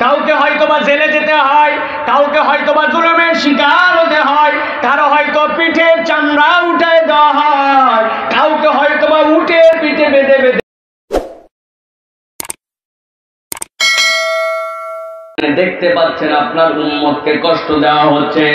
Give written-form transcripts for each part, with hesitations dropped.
কাউকে হয়তোবা জেলে যেতে হয়, কাউকে হয়তোবা জুলুমের শিকার হতে হয়, কারো হয়তো পিঠের চামড়া উঠে দেওয়া হয়, কাউকে হয়তোবা উটের পিঠে বেঁধে বেঁধে দেখতে পাচ্ছেন আপনার উম্মতকে কষ্ট দেওয়া হচ্ছে।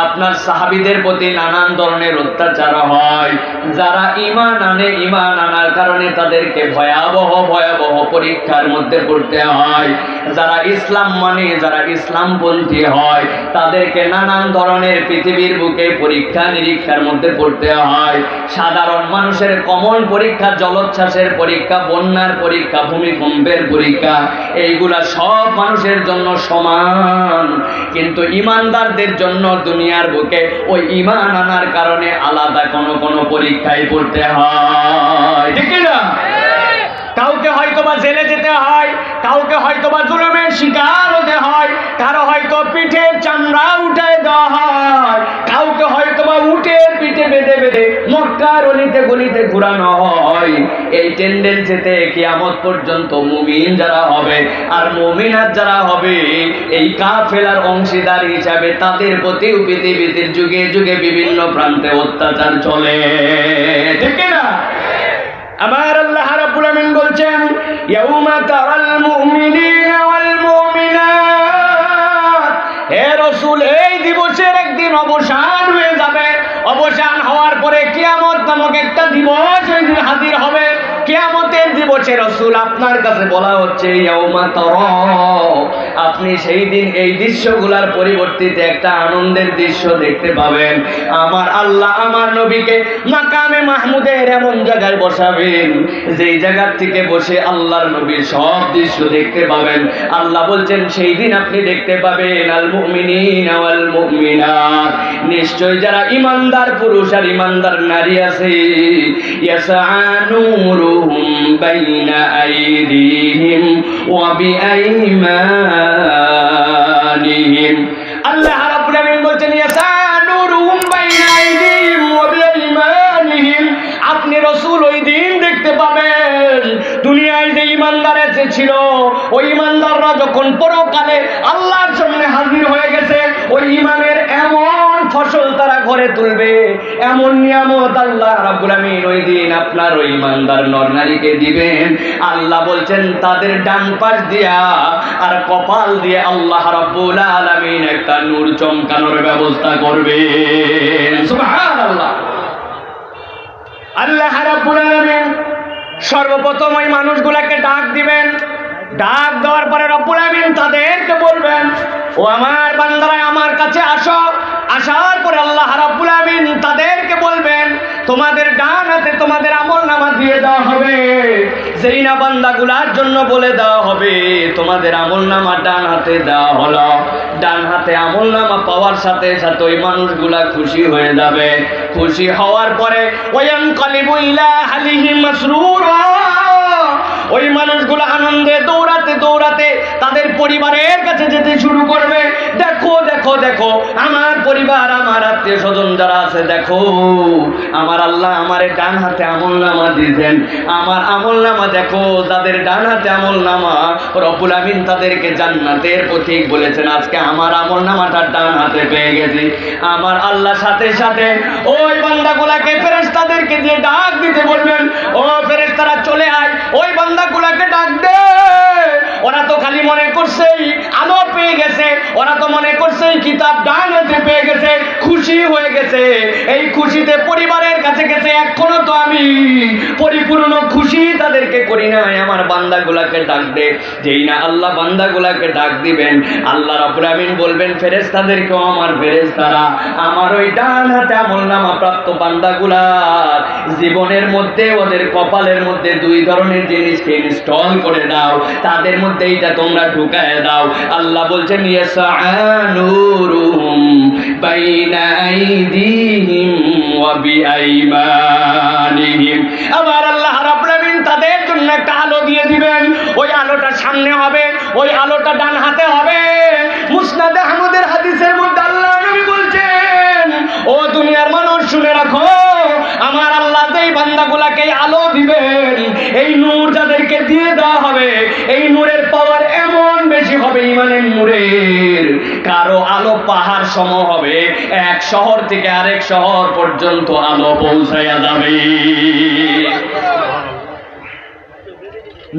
আপনার সাহাবীদের প্রতি নানান ধরনের অত্যাচার হয়। যারা ঈমান আনে, ঈমান আনার কারণে তাদেরকে ভয়াবহ ভয়াবহ পরীক্ষার মধ্যে পড়তে হয়। যারা ইসলাম মানে, যারা ইসলামপন্থী হয়, তাদেরকে নানান ধরনের পৃথিবীর বুকে পরীক্ষা নিরীক্ষার মধ্যে পড়তে হয়। সাধারণ মানুষের কমন পরীক্ষা, জলোচ্ছ্বাসের পরীক্ষা, বন্যার পরীক্ষা, ভূমিকম্পের পরীক্ষা, এইগুলা সব মানুষের জন্য সমান। কিন্তু ঈমানদারদের জন্য দুনিয়ার বুকে ওই ঈমান আনার কারণে আলাদা কোন পরীক্ষায় পড়তে হয়, ঠিক না? কাউকে হয়তোবা জেলে যেতে হয়, কাউকে হয়তোবা জুলুমের শিকার হতে হয়, কারো হয়তো পিঠের চামড়া উঠে দেওয়া হয়, কাউকে হয়তোবা উটের পিঠে বেঁধে বেঁধে মক্কার অলিতে গলিতে ঘুরানো হয়। এই টেন্ডেন্সিতে কিয়ামত পর্যন্ত মুমিন যারা হবে আর মুমিনাত যারা হবে, এই কাফেলার অংশীদার হিসাবে তাদের প্রতিও পৃথিবীতে যুগে যুগে বিভিন্ন প্রান্তে অত্যাচার চলে, ঠিক না? আমার আল্লাহ রাব্বুল আমিন বলছেন, ইয়াউমা তারাল মুমিনিনা ওয়াল মুমিনাত, হে রাসূল এই দিবসের একদিন অবসান হয়ে যাবে। অবসান হওয়ার পরে কিয়ামত নামক একটা দিবস ওই দিন হাজির হবে। কিয়ামতের দিবসে রাসূল আপনার কাছে বলা হচ্ছে, ইয়াউমা তারা, আপনি সেই দিন এই দৃশ্যগুলোর পরিবর্তিতে একটা আনন্দের দৃশ্য দেখতে পাবেন। আমার আল্লাহ আমার নবীকে মাকামে মাহমুদের এমন জায়গায় বসাবেন, যেই জায়গা থেকে বসে আল্লাহর নবীর সব দৃশ্য দেখতে পাবেন। আল্লাহ বলছেন সেই দিন আপনি দেখতে পাবেন আল মুমিনিনা ওয়াল মুমিনাত, নিশ্চয় যারা ঈমানদার পুরুষ আর ঈমানদার নারী আছে, ইয়াসআ নূরুহুম বাইনা আইদিহিম ওয়া বিআইমানিহিম। আল্লাহ রাব্বুল আমিন বলছেন, ইয়াসআ নূরুহুম বাইনা আইদিহিম ওয়া বিআইমানিহিম, আপনি রাসূল ওই দিন দেখতে পাবেন দুনিয়ায় যে ঈমানদার ছিল, ওই ঈমানদাররা যখন পরকালে আল্লাহর সামনে হাজির হয়ে গেছে, ওই ঈমানের এমন ফসল তারা ঘরে তুলবে, এমন নিয়ামত আল্লাহ রাব্বুল আমিন ওই দিন আপনার ওই ঈমানদার নরনারীকে দিবেন। আল্লাহ বলছেন তাদের ডান পাশ দিয়া আর কপাল দিয়ে আল্লাহ রাব্বুল আলামিন একটা নূর চমকানোর ব্যবস্থা করবেন। সুবহানাল্লাহ। আল্লাহ রাব্বুল আলামিন সর্বপ্রথম ওই মানুষগুলোকে ডাক দিবেন। ডাক দেওয়ার পরে রব্বুল আমিন তাদেরকে বলবেন, ও আমার বান্দারা আমার কাছে আসো। আসার পরে আল্লাহ রাব্বুল আমিন তাদেরকে বলবেন, তোমাদের ডান হাতে তোমাদের আমলনামা দিয়ে দেওয়া হবে। যেই না বান্দাগুলার জন্য বলে দেওয়া হবে তোমাদের আমলনামা ডান হাতে দেওয়া হলো, ডান হাতে আমলনামা পাওয়ার সাথে সাথে ওই মানুষগুলা খুশি হয়ে যাবে। খুশি হওয়ার পরে ওয়ায়ানকালিবু ইলা আহলিহি মাসরুরা, ওই মানুষগুলো আনন্দে দৌড়াতে দৌড়াতে তাদের পরিবারের কাছে যেতে শুরু করবে। দেখো দেখো দেখো আমার পরিবার, আমার আত্মীয় স্বজন যারা আছে, দেখো আমার আল্লাহ আমারে ডান হাতে আমলনামা দিয়েছেন। আমার আমলনামা দেখো, যাদের ডান হাতে আমলনামা রব্বুল আমিন তাদেরকে জান্নাতের পথিক বলেছেন। আজকে আমার আমলনামাটা ডান হাতে পেয়ে গেছি। আমার আল্লাহ সাথে সাথে ওই বান্দাগুলাকে ফেরেশতাদেরকে দিয়ে ডাক দিতে বলবেন, ও ফেরেশতারা চলে আয়, ওই বান্দাগুলাকে ডাক দে। ওরা তো খালি মনে করছেই আলো পেয়ে গেছে, ওরা তো মনে করছেই কিতাব ডান হাতে পেয়ে গেছে, খুশি হয়ে গেছে। এই খুশিতে পরিবারের কাছে গেছে, এখনো তো আমি পরিপূর্ণ খুশি তাদেরকে করি নাই। আমার বান্দাগুলাকে ডাক দে। যেই না আল্লাহ বান্দাগুলাকে ডাক দিবেন, আল্লাহ রাব্বুল আমিন বলবেন ফেরেশতাদেরকেও, আমার ফেরেশতারা আমার ওই ডান হাতে আমলনামা প্রাপ্ত বান্দাগুলার জীবনের মধ্যে, ওদের কপালের মধ্যে দুই ধরনের জিনিসকে ইনস্টল করে দাও, তাদের মধ্যে এইটা তোমরা ঢুকায় দাও। আল্লাহ বলছেন ইয়াসআ নূরুহুম বাইনা আইদিহিম ওয়া বিআইমানিহিম, আমার আল্লাহ রাব্বুল আমিন তাদের জন্য একটা আলো দিয়ে দিবেন। ওই আলোটা সামনে হবে, ওই আলোটা ডান হাতে হবে। মুসনাদ আহমদের হাদিসের মধ্যে আল্লাহ নবী বলছেন, ও দুনিয়ার মানুষ শুনে রাখো, আমার আল্লাহ যেই বান্দাগুলাকে আলো দিবেন, এই নূর যাদেরকে দিয়ে দেওয়া হবে, এই নূরের পাওয়ার এমন বেশি হবে, ঈমান পাহাড় সম হবে, এক শহর থেকে আরেক শহর পর্যন্ত আলো পৌঁছায়া যাবে।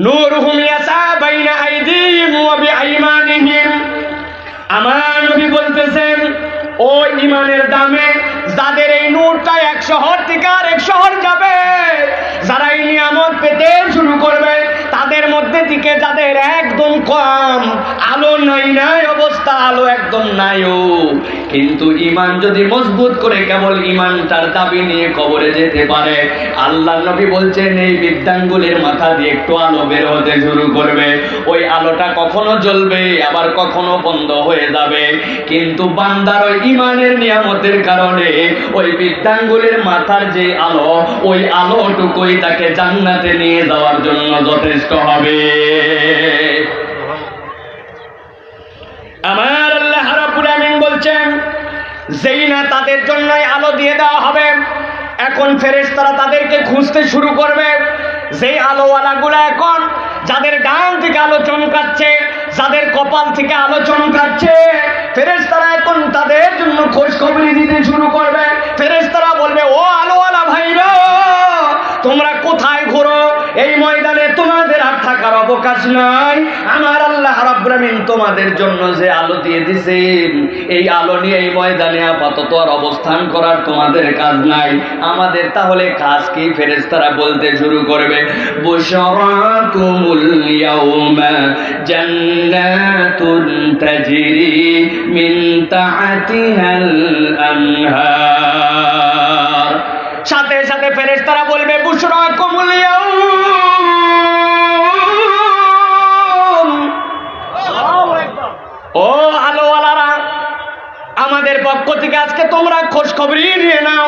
নূরুহুম ইয়াসা বাইনা আইদিহিম ওয়া বিআইমানিহিম। আমার নবী বলতেছেন, ও ইমানের দামে যাদের এই নূরটা এক শহর থেকে আরেক শহর যাবে, যারা এই নিয়ামত পেতে শুরু করবে, তাদের মধ্যে থেকে যাদের একদম কম আলো নাই অবস্থা, আলো একদম নাইও, কিন্তু ইমান যদি মজবুত করে কেবল ইমানটার দাবি নিয়ে কবরে যেতে পারে, আল্লাহ নবী বলছেন এই বিদ্যাঙ্গুলির মাথা দিয়ে একটু আলো বের হতে শুরু করবে। ওই আলোটা কখনো জ্বলবে আবার কখনো বন্ধ হয়ে যাবে, কিন্তু বান্দার ওই ইমানের নিয়ামতের কারণে ওই বিদ্যাঙ্গুলির মাথার যে আলো, ওই আলোটুকুই তাকে জান্নাতে নিয়ে যাওয়ার জন্য যথেষ্ট হবে। আমার আল্লাহ রাব্বুল আমিন বলছেন, যেই না তাদের জন্যই আলো দিয়ে দেওয়া হবে, এখন ফেরেশতারা তাদেরকে খুঁজতে শুরু করবে। যেই আলোওয়ালাগুলো এখন যাদের ডান থেকে আলো চমকাচ্ছে, যাদের কপাল থেকে আলো চমকাচ্ছে, ফেরেশতারা এখন তাদের জন্য খোঁজ খবরি দিতে শুরু করবে। ফেরেশতারা বলবে, ও আলোওয়ালা ভাইরা, তোমরা কোথায় ঘোরো? এই ময়দানে তোমাদের আর থাকার অবকাশ নাই। আমার আল্লাহ রাব্বুল আমিন তোমাদের জন্য যে আলো দিয়ে দিয়েছেন, এই আলো নিয়ে এই ময়দানে আপাতত আর অবস্থান করার তোমাদের কাজ নাই। আমাদের তাহলে কাজ কি? ফেরেশতারা বলতে শুরু করবে, বুশরাকুমুল ইয়াউমা জান্নাতুন তাজরি মিন তাহতিহাল আনহার। সাথে সাথে ফেরেশতারা বলবে, বুশরাকুমুল ইয়াউম, ও আলোওয়ালারা, আমাদের পক্ষ থেকে আজকে তোমরা খোঁজ খবরই নিয়ে নাও।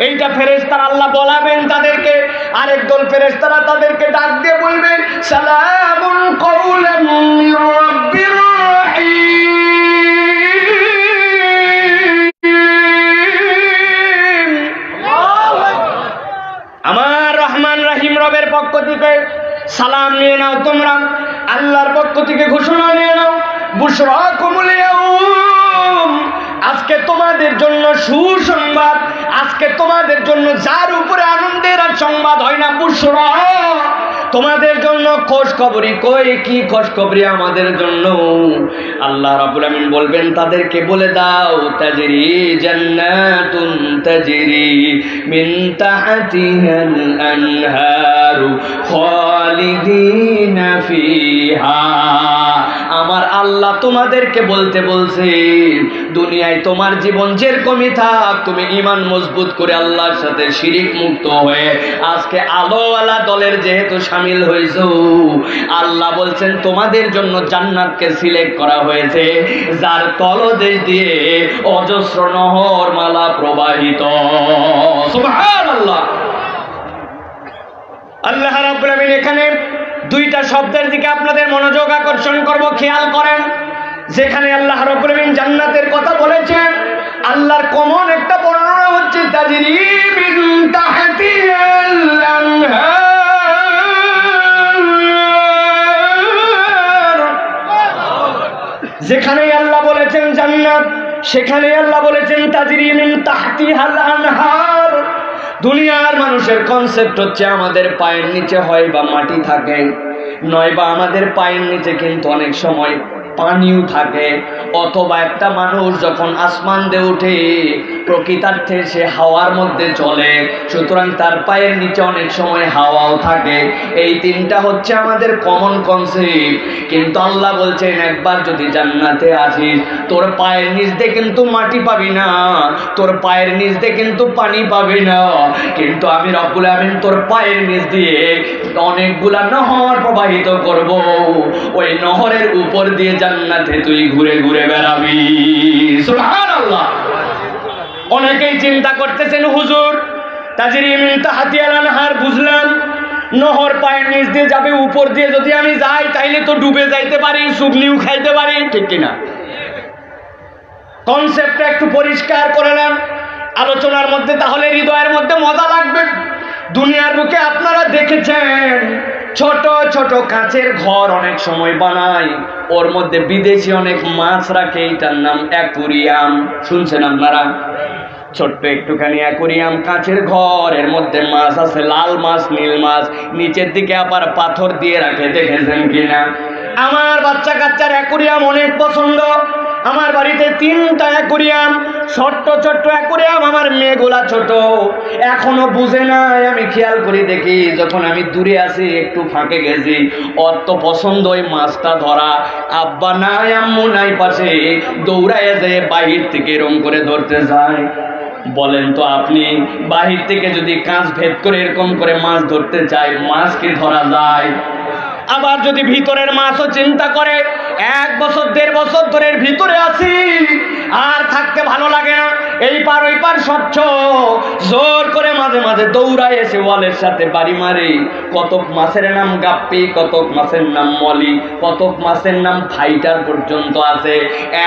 এইটা ফেরেশতারা আল্লাহ বলাবেন তাদেরকে। আরেক দল ফেরেশতারা তাদেরকে ডাক দিয়ে বলবেন, সালামুন কাওলাম মির রাব্বির রাহিম। আমার রহমান রহিম রবের পক্ষ থেকে সালাম নিয়ে নাও তোমরা, আল্লাহর পক্ষ থেকে ঘোষণা নিয়ে নাও, বুশরাকুমুল ইয়াউম, আজকে তোমাদের জন্য সুসংবাদ, আজকে তোমাদের জন্য যার উপরে আনন্দের আর সংবাদ হয় না, বুশরা, তোমাদের জন্য খোঁজ খবরি। কই কি খোঁজ খবরি আমাদের জন্য? আল্লাহ রাব্বুল আমিন বলবেন তাদেরকে বলে দাও, তাজরি জান্নাতুন তাজরি মিন তাহতিহাল আনহারু খালিদিনা ফিহা। আমার আল্লাহ তোমাদেরকে বলতে বলছে, দুনিয়ায় তোমার জীবন যেরকমই থাক, তুমি ঈমান মজবুত করে আল্লাহর সাথে শিরিক মুক্ত হয়ে আজকে আলোওয়ালা দলের যেহেতু শামিল হয়েছো, আল্লাহ বলছেন তোমাদের জন্য জান্নাতকে সিলেক্ট করা হয়েছে, যার তলদেশ দিয়ে অজস্র নহর মালা প্রবাহিত। সুবহানাল্লাহ। আল্লাহ রাব্বুল আমিন এখানে দুইটা শব্দের দিকে আপনাদের মনোযোগ আকর্ষণ করব, খেয়াল করেন। যেখানে আল্লাহ রাব্বুল আমিন জান্নাতের কথা বলেছেন, আল্লাহর কমন একটা বর্ণনা হচ্ছে তাজরি মিন তাহতিহাল আনহার। যেখানে আল্লাহ বলেছেন জান্নাত, সেখানে আল্লাহ বলেছেন তাজরি মিন তাহতিহাল আনহার। দুনিয়ার মানুষের কনসেপ্ট হচ্ছে আমাদের পায়ের নিচে হয় বা মাটি থাকে, নয় বা আমাদের পায়ের নিচে কিন্তু অনেক সময় পানিও থাকে, অথবা একটা মানুষ যখন আসমান দিয়ে উঠে প্রকৃতার্থে সে হাওয়ার মধ্যে চলে, সুতরাং তার পায়ের নিচে অনেক সময় হাওয়াও থাকে। এই তিনটা হচ্ছে আমাদের কমন কনসেপ্ট। কিন্তু আল্লাহ বলছেন, একবার যদি জান্নাতে আসিস, তোর পায়ের নিচ দিয়ে কিন্তু মাটি পাবি না, তোর পায়ের নিচ দিয়ে কিন্তু পানি পাবি না, কিন্তু আমি রব্বুল আমিন তোর পায়ের নিচ দিয়ে অনেকগুলা নহর প্রবাহিত করব, ওই নহরের উপর দিয়ে জান্নাতে তুই ঘুরে ঘুরে বেড়াবি। সুবহানাল্লাহ। অনেকেই চিন্তা করতেছেন, হুজুর তাজরি মিন তাহতিহাল আনহার বুঝলাম, নহর পায়ের নিচ দিয়ে যাবে, উপর দিয়ে যদি আমি যাই তাইলে তো ডুবে যাইতে পারি, সুগনিও খাইতে পারি, ঠিক কিনা? কনসেপ্টটা একটু পরিষ্কার করে নেন আলোচনার মধ্যে, তাহলে হৃদয়ের মধ্যে মজা লাগবে। দুনিয়ার বুকে আপনারা দেখেছেন ছোট ছোট কাচের ঘর অনেক সময় বানায়, ওর মধ্যে বিদেশি অনেক মাছ রাখে, এটার নাম অ্যাকুরিয়াম। শুনছেন আপনারা? ছোট্ট একটুখানি অ্যাকুরিয়াম, কাঁচের ঘর, এর মধ্যে মাছ আছে, লাল মাছ, নীল মাছ, নিচের দিকে আবার পাথর দিয়ে রাখে, দেখেছেন কিনা? আমার বাচ্চা কাচ্চার অ্যাকুরিয়াম অনেক পছন্দ। আমার বাড়িতে 3টা অ্যাকুরিয়াম, ছোট্ট ছোট্ট অ্যাকুরিয়াম। আমার মেয়েগুলা ছোট, এখনো বুঝে নাই। আমি খেয়াল করি দেখি, যখন আমি দূরে আছি, একটু ফাঁকে গেছি, অত পছন্দ ওই মাছটা ধরা। আব্বা নাই, আম্মু নাই পাশে, দৌড়ায় যায় বাহির থেকে এরম করে ধরতে যায়। বলেন তো আপনি, বাহির থেকে যদি কাঁচ ভেদ করে এরকম করে মাছ ধরতে চায়, মাছ কি ধরা যায়? আবার যদি ভিতরের মাছও চিন্তা করে, 1 বছর 1.5 বছর ধরে ভিতরে আছি, আর থাকতে ভালো লাগে না, এই পার ওই পার স্বচ্ছ, জোর করে মাঝে মাঝে দৌড়ায় এসে ওয়ালের সাথে বাড়ি মারে। কতক মাছের নাম গাপ্পি, কতক মাছের নাম মলি, কতক মাছের নাম ফাইটার পর্যন্ত আছে।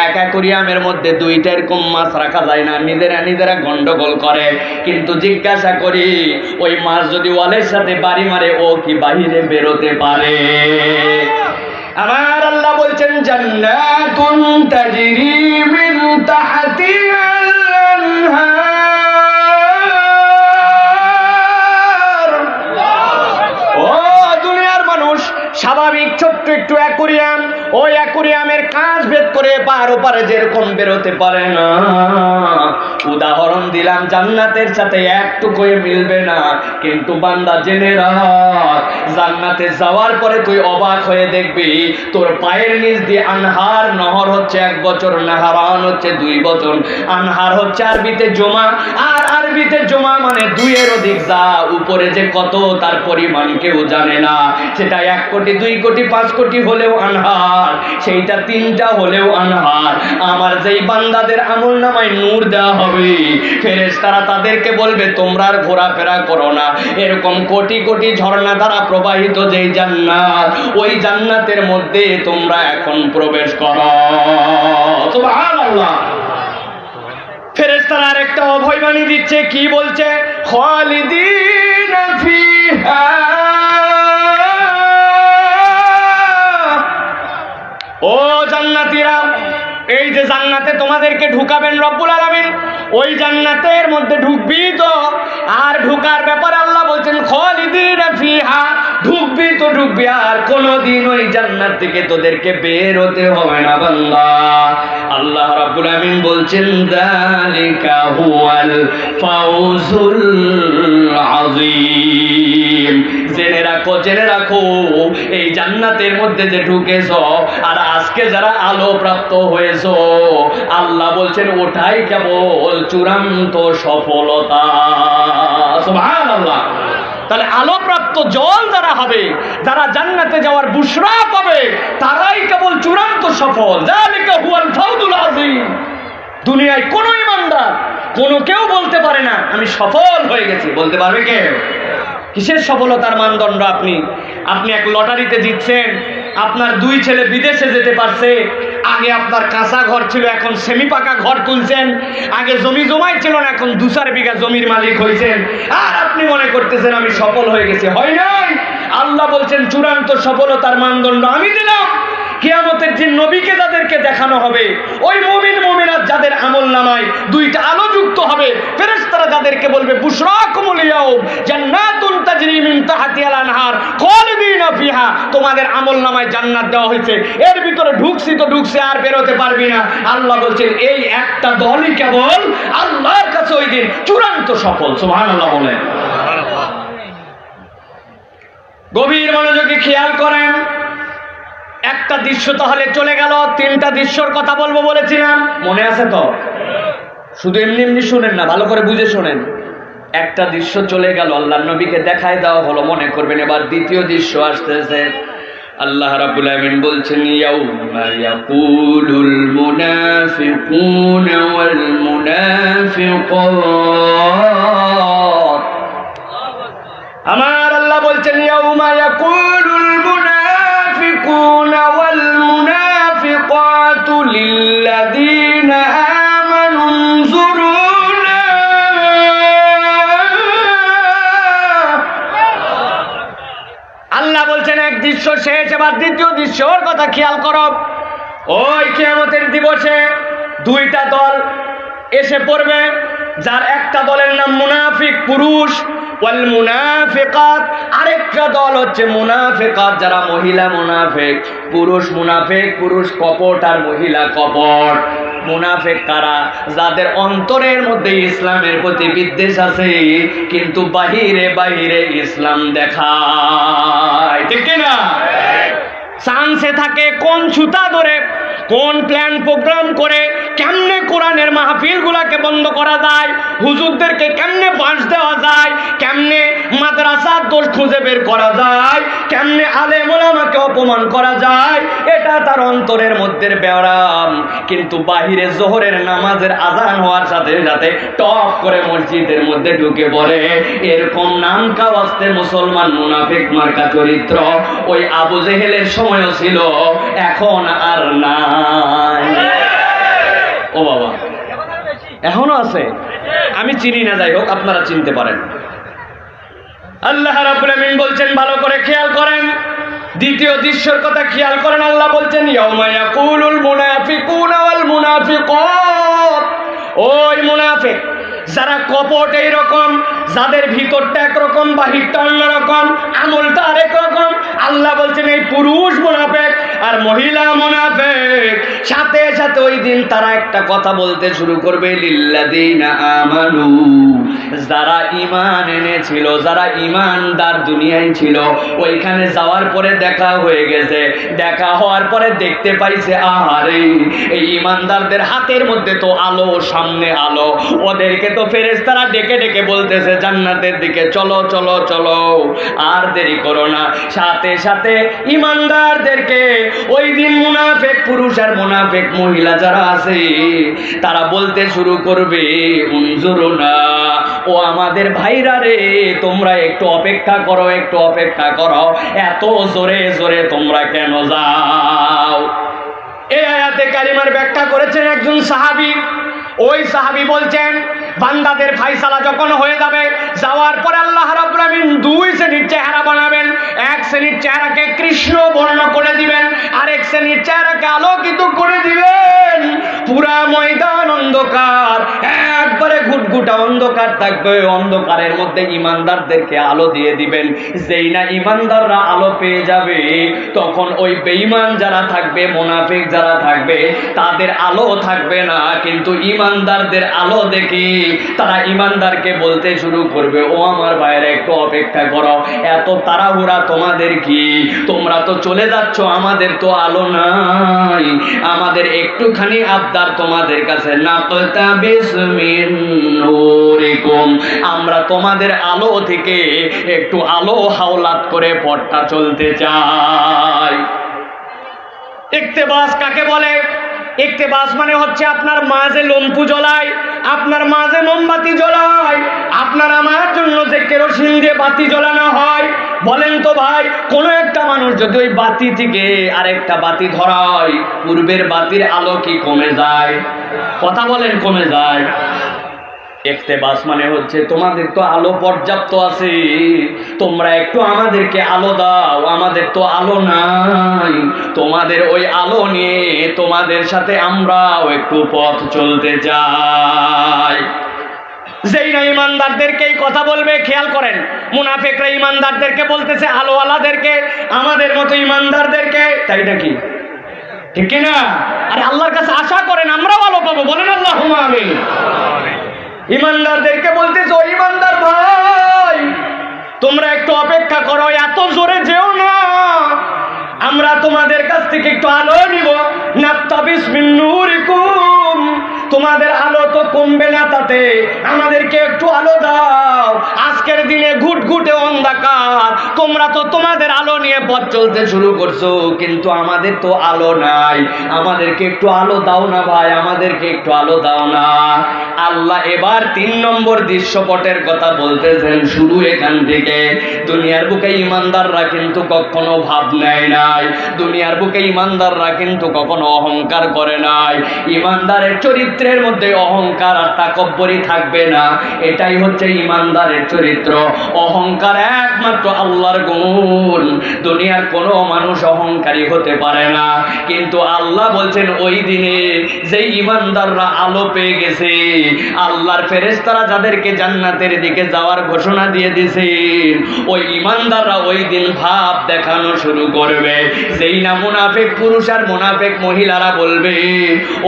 এক অ্যাকুরিয়ামের মধ্যে 2টা এরকম মাছ রাখা যায় না, নিজেরা নিজেরা গন্ডগোল করে। কিন্তু জিজ্ঞাসা করি, ওই মাছ যদি ওয়ালের সাথে বাড়ি মারে, ও কি বাহিরে বেরোতে পারে? আমার আল্লাহ বলছেন, জান্নাতুন তাজরি মিন তাহতিহাল আনহার। ও দুনিয়ার মানুষ, স্বাভাবিক ছোট্ট একটু অ্যাকুরিয়াম, ওই অ্যাকুরিয়ামের কাঁচ ভেদ করে পার ওপারে যেরকম বেরোতে পারে না, উদাহরণ দিলাম, জান্নাতের সাথে একটুকুই মিলবে না। কিন্তু বান্দা জেনে রাখ, জান্নাতে যাওয়ার পরে তুই অবাক হয়ে দেখবি, তোর পায়ের নিচ দিয়ে আনহার, নহর হচ্ছে 1 বছর, নাহারান হচ্ছে 2 বছর। আনহার হচ্ছে আরবিতে জমা, আর আরবিতে জমা মানে 2-এর অধিক। যা উপরে যে কত তার পরিমাণ কেউ জানে না। সেটা 1 কোটি, 2 কোটি, 5 কোটি হলেও আনহার, সেইটা 3টা হলেও আনহার। আমার যেই বান্দাদের আমল নামায় নূর দেওয়া হবে, ফেরেশতারা তাদেরকে বলবে, তোমরা আর ঘোরাফেরা করো না, এরকম কোটি কোটি ঝর্ণা দ্বারা প্রবাহিত যেই জান্নাত, ওই জান্নাতের মধ্যে তোমরা এখন প্রবেশ করো। সুবহানাল্লাহ। ফেরেশতারা আরেকটা অভয়বাণী দিচ্ছে, কি বলছে? খালিদিনা ফিহা। ও জান্নাতীরা, এই যে জান্নাতে তোমাদেরকে ঢুকাবেন রব্বুল আলামিন, ওই জান্নাতের মধ্যে ঢুকবি তো, আর ঢুকার ব্যাপারে আল্লাহ বলছেন খালিদিনা ফিহা, ঢুকবি তো ঢুকবি, আর কোনদিন ওই জান্নাত থেকে তোদেরকে বের হতে হবে না বান্দা। আল্লাহ রাব্বুল আমিন বলছেন, যালিকা হুয়াল ফাউজুল আযীম। জেনে রাখো, জেনে রাখো, এই জান্নাতের মধ্যে যে ঢুকেছো, আর আজকে যারা আলো প্রাপ্ত হয়েছো, আল্লাহ বলছেন ওটাই কেবল চূড়ান্ত সফলতা। সুবহানাল্লাহ। তাহলে আলোপ্রাপ্ত জল যারা হবে, যারা জান্নাতে যাওয়ার বুশরা পাবে, তারাই কেবল চূড়ান্ত সফল। যালিকা হুয়াল ফাউজুল আযীম। দুনিয়ায় কোন ইমানদার, কোন কেউ বলতে পারে না আমি সফল হয়ে গেছি। বলতে পারবে কেউ? কিসের সফলতার মানদণ্ড? আপনি এক লটারিতে জিতছেন, আপনার 2 ছেলে বিদেশে যেতে পারছে, আগে আপনার কাঁচা ঘর ছিল, এখন সেমি পাকা ঘর তুলছেন, আগে জমি জমাই ছিল না, এখন 2-4 বিঘা জমির মালিক হয়েছেন, আর আপনি মনে করতেছেন আমি সফল হয়ে গেছি। হয় নাই। আল্লাহ বলছেন চূড়ান্ত সফলতার মানদণ্ড আমি দিলাম। কিয়ামতের দিন নবীকে যাদেরকে দেখানো হবে, ওই মুমিন মুমিনাত যাদের আমল নামায় 2টা আলো যুক্ত হবে, ফেরেশতারা যাদেরকে বলবে বুশরাকুমুল ইয়াউম জান্নাতুন তাজরি মিন তাহতিহাল আনহার খালিদিনা ফিহা, তোমাদের আমল নামায় জান্নাত দেওয়া হয়েছে, এর ভিতরে ঢুকছি তো ঢুকছি, আর বেরোতে পারবি না। আল্লাহ বলছেন এই একটা দলই কেবল আল্লাহর কাছে ওই দিন চূড়ান্ত সফল। সুবহানাল্লাহ বলেন। গভীর মনোযোগে খেয়াল করেন, একটা দৃশ্য তাহলে চলে গেল। 3টা দৃশ্যর কথা বলবো বলেছিলাম, মনে আছে তো? শুধু এমনি এমনি শুনেন না, ভালো করে বুঝে শোনেন। একটা দৃশ্য চলে গেল, আল্লাহর নবীকে দেখায় দেওয়া হলো, মনে করবেন এবার দ্বিতীয় দৃশ্য আসতেছে। আল্লাহ রাব্বুল আমিন বলছেন, ইয়াউমা ইয়াকুলুল মুনাফিকুনা ওয়াল মুনাফিকাত। আমার আল্লাহ বলছেন, ইয়াউমা ইয়াকুলুল মুনাফিকুনা ওয়াল মুনাফিকাতু লিল্লাযীনা আমানু উনজুরুনা। আল্লাহ শেষ, এবার দ্বিতীয় দৃশ্যর কথা খেয়াল করো। ওই কিয়ামতের দিবসে দুইটা দল এসে পড়বে, যার একটা দলের নাম মুনাফিক পুরুষ, ওয়াল মুনাফিকাত, আরেকটা দল হচ্ছে মুনাফিকাত যারা মহিলা মুনাফিক। পুরুষ মুনাফিক, পুরুষ কপট আর মহিলা কপট। মুনাফিক কারা? যাদের অন্তরের মধ্যে ইসলামের প্রতি বিদ্বেষ আছে, কিন্তু বাহিরে বাহিরে ইসলাম দেখায়, ঠিক কিনা? চান্সে থাকে কোন ছুতা ধরে, কোন প্ল্যান প্রোগ্রাম করে কেমনে কোরআনের মাহফিল গুলাকে বন্ধ করা যায়, হুজুরদেরকে কেমনে বাঁশ দেওয়া যায়, কেমনে মাদ্রাসার দোষ খুঁজে বের করা যায়, কেমনে আলেম ওলামাকে অপমান করা যায়, এটা তার অন্তরের মধ্যে ব্যারাম। কিন্তু বাহিরে জোহরের নামাজের আজান হওয়ার সাথে সাথে টপ করে মসজিদের মধ্যে ঢুকে পড়ে। এরকম নাম কাওয়াস্তে মুসলমান মুনাফিক মার্কা চরিত্র ওই আবু জেহেলের সময়ও ছিল, এখন আর নাই। ও বাবা, এখনো আছে, আমি চিনি না, যাই হোক আপনারা চিনতে পারেন। আল্লাহ রাব্বুল আমিন বলছেন, ভালো করে খেয়াল করেন, দ্বিতীয় দৃশ্যের কথা খেয়াল করেন। আল্লাহ বলছেন, ইয়াউমা ইয়াকুলুল মুনাফিকুনা ওয়াল মুনাফিকাত, ওই মুনাফিক যারা কপট এইরকম, যাদের ভিতরটা একরকম বাহিরটা অন্যরকম, আমলটা আরেক রকম। আল্লাহ বলছেন এই পুরুষ মুনাফিক আর মহিলা মুনাফিক, সাথে সাথে ওই দিন তারা একটা কথা বলতে শুরু করবে, লিল্লাযিনা আমানু, যারা ঈমান এনেছিল, যারা ঈমানদার দুনিয়ায় ছিল, ওইখানে যাওয়ার পরে দেখা হয়ে গেছে, দেখা হওয়ার পরে দেখতে পাইছে, আহারে এই ঈমানদারদের হাতের মধ্যে তো আলো, সামনে আলো, ওদেরকে তো ফেরেশতারা ডেকে ডেকে বলতেছে জান্নাতের দিকে চলো চলো চলো, আর দেরি করো না। সাথে সাথে ঈমানদারদেরকে ওই দিন মুনাফিক পুরুষ আর মুনাফিক মহিলা যারা আছে তারা বলতে শুরু করবে, উনজুরুনা, ও আমাদের ভাইরা রে, তোমরা একটু অপেক্ষা করো, একটু অপেক্ষা করো, এত জোরে জোরে তোমরা কেন যাও? এই আয়াতে কারিমার ব্যাখ্যা করেছেন একজন সাহাবী। ওই সাহাবী বলছেন, বান্দাদের ফায়সালা যখন হয়ে যাবে, যাওয়ার পরে আল্লাহ রাব্বুল আমিন দুই শ্রেণীর চেহারা বানাবেন। এক শ্রেণীর চেহারাকে কৃষ্ণ বর্ণ করে দিবেন, আরেক শ্রেণীর চেহারাকে আলোকিত করে দিবেন। পুরা ময়দান অন্ধকার, একবারে ঘুটঘুটা অন্ধকার থাকবে, অন্ধকারের মধ্যে ঈমানদারদেরকে আলো দিয়ে দিবেন। যেই না ঈমানদাররা আলো পেয়ে যাবে, তখন ওই বেঈমান যারা থাকবে, মুনাফিক যারা থাকবে, তাদের আলো থাকবে না। কিন্তু ঈমানদারদের আলো দেখে তারা ঈমানদারকে বলতে শুরু করবে, ও আমার ভাইরা একটু অপেক্ষা করো, এত তাড়াহুড়া তোমাদের কি? তোমরা তো চলে যাচ্ছ, আমাদের তো আলো নাই, আমাদের একটুখানি আবদার তোমাদের কাছে, নাকতাবিস মিন নূরিকুম, আমরা তোমাদের আলো থেকে একটু আলো হাওলাত করে পথটা চলতে চাই। ইক্তেবাস কাকে বলে? ইক্তেবাস মানে হচ্ছে আপনার মাঝে লম্পু জ্বলায়, আপনার মাঝে মোমবাতি জ্বলায়, আপনার আমার জন্য যে কেরোসিন দিয়ে বাতি জ্বলানো হয়। বলেন তো ভাই, কোন একটা মানুষ যদি ওই বাতি থেকে আরেকটা বাতি ধরায়, পূর্বের বাতির আলো কি কমে যায়? কথা বলেন, কমে যায়? ইক্তেবাস মানে হচ্ছে তোমাদের তো আলো পর্যাপ্ত আছে, তোমরা একটু আমাদেরকে আলো দাও, আমাদের তো আলো নাই, তোমাদের ওই আলো নিয়ে তোমাদের সাথে আমরাও একটু পথ চলতে চাই। যেই না ঈমানদারদেরকে এই কথা বলবে, খেয়াল করেন, মুনাফিকরা ঈমানদারদেরকে বলতেছে, আলোওয়ালাদেরকে, আমাদের মতো ঈমানদারদেরকে, তাই নাকি? ঠিক কিনা? আরে আল্লাহর কাছে আশা করেন আমরাও আলো পাবো, বলেন আল্লাহুম্মা আমিন। ঈমানদারদেরকে বলতেছে, ও ঈমানদার ভাই, তোমরা একটু অপেক্ষা করো, এত জোরে যেও না, আমরা তোমাদের কাছ থেকে একটু আলো নিব। নাকতাবিস মিন নূরিকুম, তোমাদের আলো তো কমবে না, তাতে আমাদেরকে একটু আলো দাও। আজকের দিনে ঘুটঘুটে অন্ধকার, তোমরা তো তোমাদের আলো নিয়ে পথ চলতে শুরু করছো, কিন্তু আমাদের তো আলো নাই, আমাদেরকে একটু আলো দাও না ভাই, আমাদেরকে একটু আলো দাও না। আল্লাহ এবার 3 নম্বর দৃশ্যপটের কথা বলতেছেন। শুরু এখান থেকে, দুনিয়ার বুকে ঈমানদাররা কিন্তু কখনো ভাব নেয় নাই, দুনিয়ার বুকে ঈমানদাররা কিন্তু কখনো অহংকার করে নাই। ঈমানদারের চরিত্রের মধ্যে অহংকার অহংকার আর তাকব্বরি থাকবে না। এটাই হচ্ছে ইমানদারের চরিত্র। অহংকার একমাত্র আল্লাহর গুণ। দুনিয়ার কোনো মানুষ অহংকারী হতে পারে না, কিন্তু আল্লাহ বলছেন ওই দিনে যে ইমানদাররা আলো পেয়ে গেছে, আল্লাহর ফেরেশতারা যাদেরকে জান্নাতের দিকে যাওয়ার ঘোষণা দিয়ে দিয়েছেন, ওই ইমানদাররা ওই দিন ভাব দেখানো শুরু করবে। যেই না মুনাফিক পুরুষ আর মুনাফিক মহিলারা বলবে,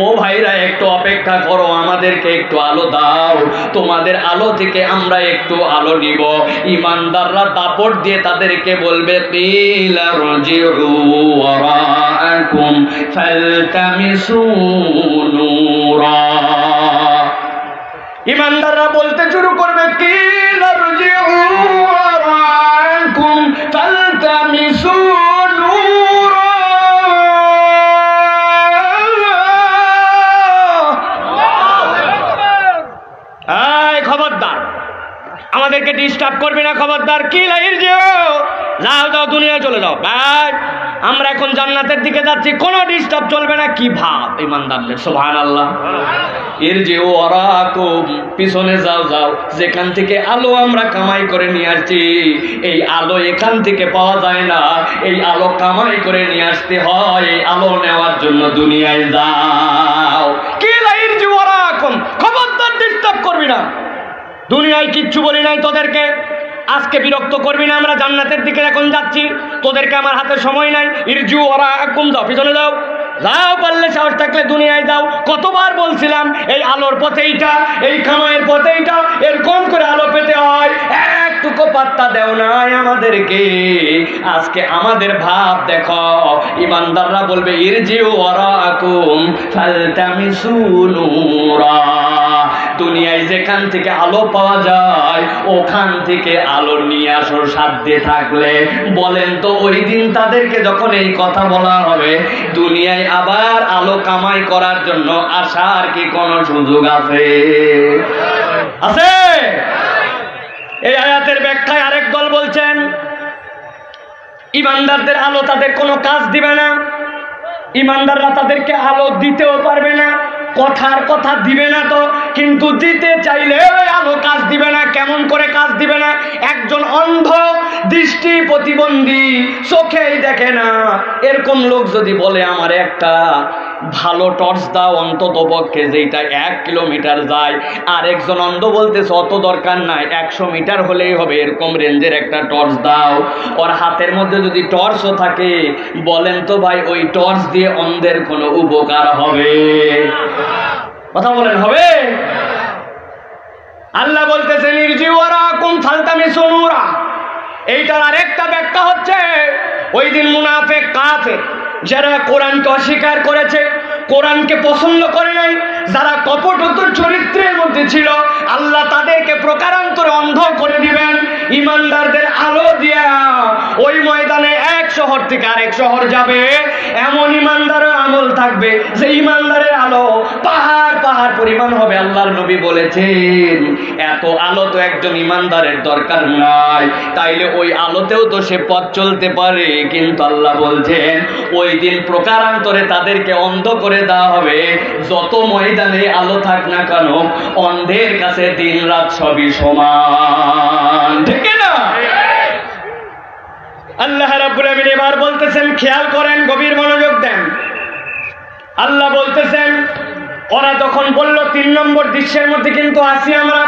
ও ভাইরা একটু অপেক্ষা করো, আমাদেরকে একটু আলো দাও, তোমাদের আলো থেকে আমরা একটু আলো নিব। ইমানদাররা দাপট দিয়ে তাদেরকে বলবে, কিলা রজিউ ওয়ারাআকুম ফালতামিসু নূরা। ইমানদাররা বলতে শুরু করবে, কিলা রজিউ ওয়ারাআকুম ফালতামিসু নূরা। এই খবরদার, আমাদেরকে ডিস্টার্ব করবে না, খবরদার। কি লাইর যেও, যাও যাও, দুনিয়ায় চলে যাও। আমরা এখন জান্নাতের দিকে যাচ্ছি, কোনো ডিস্টার্ব চলবে না। কি ভাব ইমানদারদের, সুবহানাল্লাহ। এর যে ওয়ারাকুম, পিছনে যাও যাও, যেখান থেকে আলো আমরা কামাই করে নিয়ে আসছি, এই আলো এখান থেকে পাওয়া যায় না, এই আলো কামাই করে নিয়ে আসতে হয়। এই আলো নেওয়ার জন্য দুনিয়ায় যাও। কি লাইর যে ওয়ারাকুম, খবরদার ডিস্টার্ব করবি না। দুনিয়ায় কিচ্ছু বলি নাই তোদেরকে, আজকে বিরক্ত করবি না, আমরা জান্নাতের দিকে এখন যাচ্ছি, তোদেরকে আমার হাতে সময় নাই। ইরজু ওয়ারাকুম, যাও, পিছনে যাও, যাও, পারলে সাহস থাকলে দুনিয়ায় যাও। কতবার বলছিলাম এই আলোর পথেইটা, এই কামাইয়ের পথেইটা, এরকম করে আলো পেতে হয়। একটুকু পাত্তা দেও নাই আমাদেরকে। আজকে আমাদের ভাব দেখো। ইমানদাররা বলবে, ইরজিউ ওয়ারাকুম ফালতামিসু নূরা। দুনিয়ায় যেখান থেকে আলো পাওয়া যায়, ওখান থেকে আলো নিয়ে আসো সাধ্যে থাকলে। বলেন তো, ওই দিন তাদেরকে যখন এই কথা বলা হবে, দুনিয়ায় আবার আলো কামাই করার জন্য আসার কি কোনো সুযোগ আছে? আছে? এই আয়াতের ব্যাখ্যায় আরেক দল বলছেন, ইমানদারদের আলো তাদের কোনো কাজ দিবে না, ইমানদাররা তাদেরকে আলো দিতেও পারবে না। কথার কথা দিবে না তো, কিন্তু দিতে চাইলে আলো কাজ দিবে না। কেমন করে কাজ দিবে না? একজন অন্ধ, দৃষ্টি প্রতিবন্ধী, চোখেই দেখে না, এরকম লোক যদি বলে আমার একটা ভালো টর্চ দাও, অন্তত পক্ষে যেটা 1 কিলোমিটার যায়, আর একজন অন্ধ বলতেছে অত দরকার নাই, 100 মিটার হলেই হবে, এরকম রেঞ্জের একটা টর্চ দাও। ওর হাতের মধ্যে যদি টর্চও থাকে, বলেন তো ভাই, ওই টর্চ দিয়ে অন্ধের কোনো উপকার হবে? কথা বলেন, হবে? আল্লাহ বলতেছেন, ইরজিউ ওয়ারাকুম ফালতামিসু নূরা। এইটার আরেকটা ব্যাখ্যা হচ্ছে, ওই দিন মুনাফিক কাফের যারা কোরআনকে অস্বীকার করেছে, কোরআনকে পছন্দ করে নাই, যারা কপটতর চরিত্রের মধ্যে ছিল, আল্লাহ তাদেরকে প্রকারান্তরে অন্ধ করে দিবেন। ইমানদারদের আলো দিয়া ওই ময়দানে এক শহর থেকে আরেক শহর যাবে, এমন ইমানদারের আমল থাকবে যে ইমানদারের আলো পাহাড় পাহাড় পরিমাণ হবে। আল্লাহর নবী বলেছেন, এত আলো তো একজন ইমানদারের দরকার নাই, তাইলে ওই আলোতেও তো সে পথ চলতে পারে। কিন্তু আল্লাহ বলছেন, ওই দিন প্রকারান্তরে তাদেরকে অন্ধ করে দেওয়া হবে। যত ময়দানে আলো থাক না কেন, অন্ধের কাছে দিন রাত সবই সমান, ঠিক না? আল্লাহ রাব্বুল আমিন এবার বলতেছেন, খেয়াল করেন, গভীর মনোযোগ দেন। আল্লাহ বলতেছেন, ওরা যখন বলল 3 নম্বর দৃশ্যের মধ্যে কিন্তু আছি আমরা,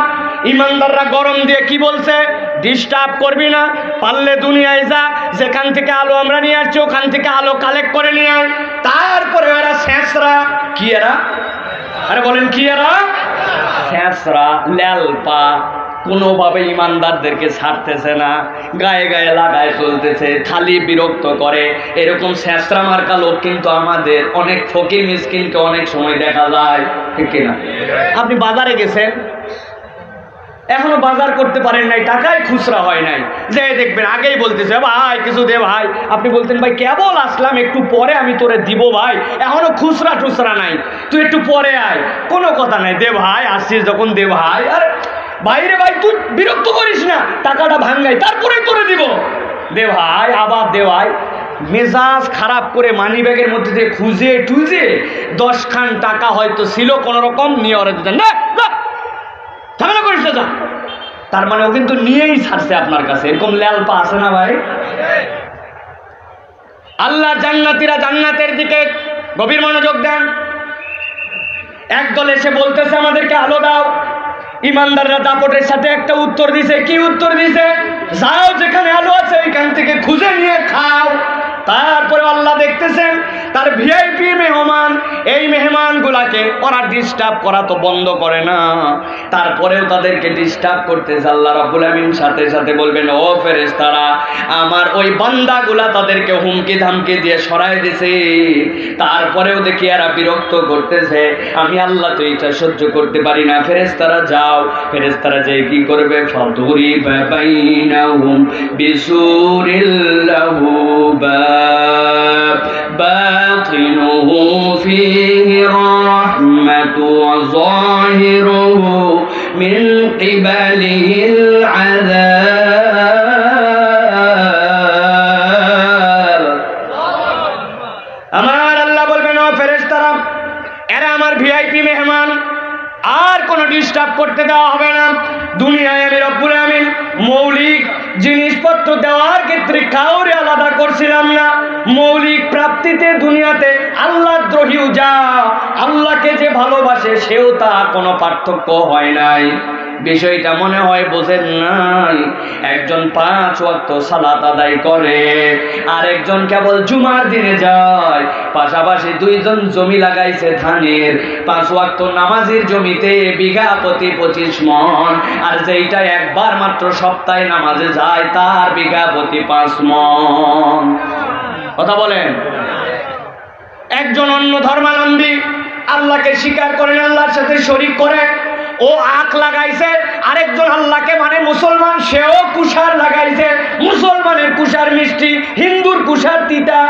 ইমানদাররা গরম দিয়ে কি বলছে? ডিস্টার্ব করবি না, পারলে দুনিয়ায় যা, যেখান থেকে আলো আমরা নিয়ে আসছি ওখান থেকে আলো কালেক্ট করে নিয়ে আয়। তারপরে এরা শেষরা কি, এরা, আরে বলেন কি, এরা শেষরা ল্যালপা, কোনোভাবে ইমানদারদেরকে ছাড়তেছে না, গায়ে গায়ে লাগায় চলতেছে, খালি বিরক্ত করে। এরকম শেষরা মার্কা লোক কিন্তু আমাদের অনেক ফকির মিসকিনকে অনেক সময় দেখা যায়, ঠিক কিনা? আপনি বাজারে গেছেন, এখনো বাজার করতে পারেন নাই, টাকায় খুচরা হয় নাই, যে দেখবেন আগেই বলতেছে, ভাই কিছু দে ভাই। আপনি বলতেন, ভাই কেবল আসলাম, একটু পরে আমি তোরে দিব ভাই, এখনো খুচরা টুচরা নাই, তুই একটু পরে আয়। কোনো কথা নাই, দে ভাই, আসছিস যখন দে ভাই। আরে বাইরে ভাই, তুই বিরক্ত করিস না, টাকাটা ভাঙাই, তারপরে তোরে দিব, দে ভাই, আবার দে ভাই। মেজাজ খারাপ করে মানি ব্যাগের মধ্যে দিয়ে খুঁজে টুজে 10 খান টাকা হয়তো ছিল, কোন রকম নিয়ে ওরা দিতেন, না বাড়িতে যা। তার মানে ও কিন্তু নিয়েই ছাড়ছে আপনার কাছে। এরকম ল্যালপা আছে না ভাই? আল্লাহর জান্নাতীরা জান্নাতের দিকে গভীর মনোযোগ দেন। একদল এসে বলতেছে আমাদেরকে আলো দাও। ইমানদাররা দাপটের সাথে একটা উত্তর দিছে। কি উত্তর দিছে? যাও যেখানে আলো আছে এখান থেকে খুঁজে নিয়ে খাও। তারপরে আল্লাহ দেখতেছেন তার ভিআইপি মেহমান, এই মেহমানগুলাকে ওরা ডিস্টার্ব করা তো বন্ধ করে না, তারপরেও তাদেরকে ডিস্টার্ব করতেছে। আল্লাহ রাব্বুল আমিন সাথে সাথে বলবেন, ও ফেরেশতারা, আমার ওই বান্দাগুলা তাদেরকে হুমকি ধামকি দিয়ে সরাই দিছে, তারপরেও দেখি এরা বিরক্ত করতেছে। আমি আল্লাহ তো এটা সহ্য করতে পারি না। ফেরেশতারা যাও। ফেরেশতারা যে কি করবে? ফাদুরিবা বাইনাহুম বিসুরিল্লাহু باطنه فيه الرحمة وظاهره من قبله العذاب। আমার আল্লাহ বলবেন, ও ফেরেশতারা, এরা আমার ভিআইপি মেহমান, আর কোনো ডিস্টার্ব করতে দেওয়া হবে না। দুনিয়ায় আমি রব্বুল আমিন মৌলিক জিনিসপত্র দেওয়ার ক্ষেত্রে কাউরে আলাদা করছিলাম না। মৌলিক প্রাপ্তিতে দুনিয়াতে আল্লাহ দ্রোহীও যা আল্লাহকে যে ভালোবাসে সেও তা কোনো পার্থক্য হয় নাই। বিষয়টা মনে হয় বোঝেন নাই। একজন 5 ওয়াক্ত সালাত আদায় করে, আর একজন কেবল জুমার দিনে যায়। পাশাপাশি দুইজন জমি লাগাইছে ধানের। 5 ওয়াক্ত নামাজের জমিতে বিঘা প্রতি 25 মণ, আর যেইটা একবার মাত্র সপ্তাহে নামাজে যায় তার বিঘা প্রতি 5 মণ। কথা বলেন। একজন অন্য ধর্মাবলম্বী আল্লাহকে স্বীকার করেন, আল্লাহর সাথে শরীক করে, ও আখ লাগাইছে। আরেকজন আল্লাহকে মানে মুসলমান, সেও কুশার লাগাইছে। মুসলমানের কুশার মিষ্টি, হিন্দুর কুশার তিতা।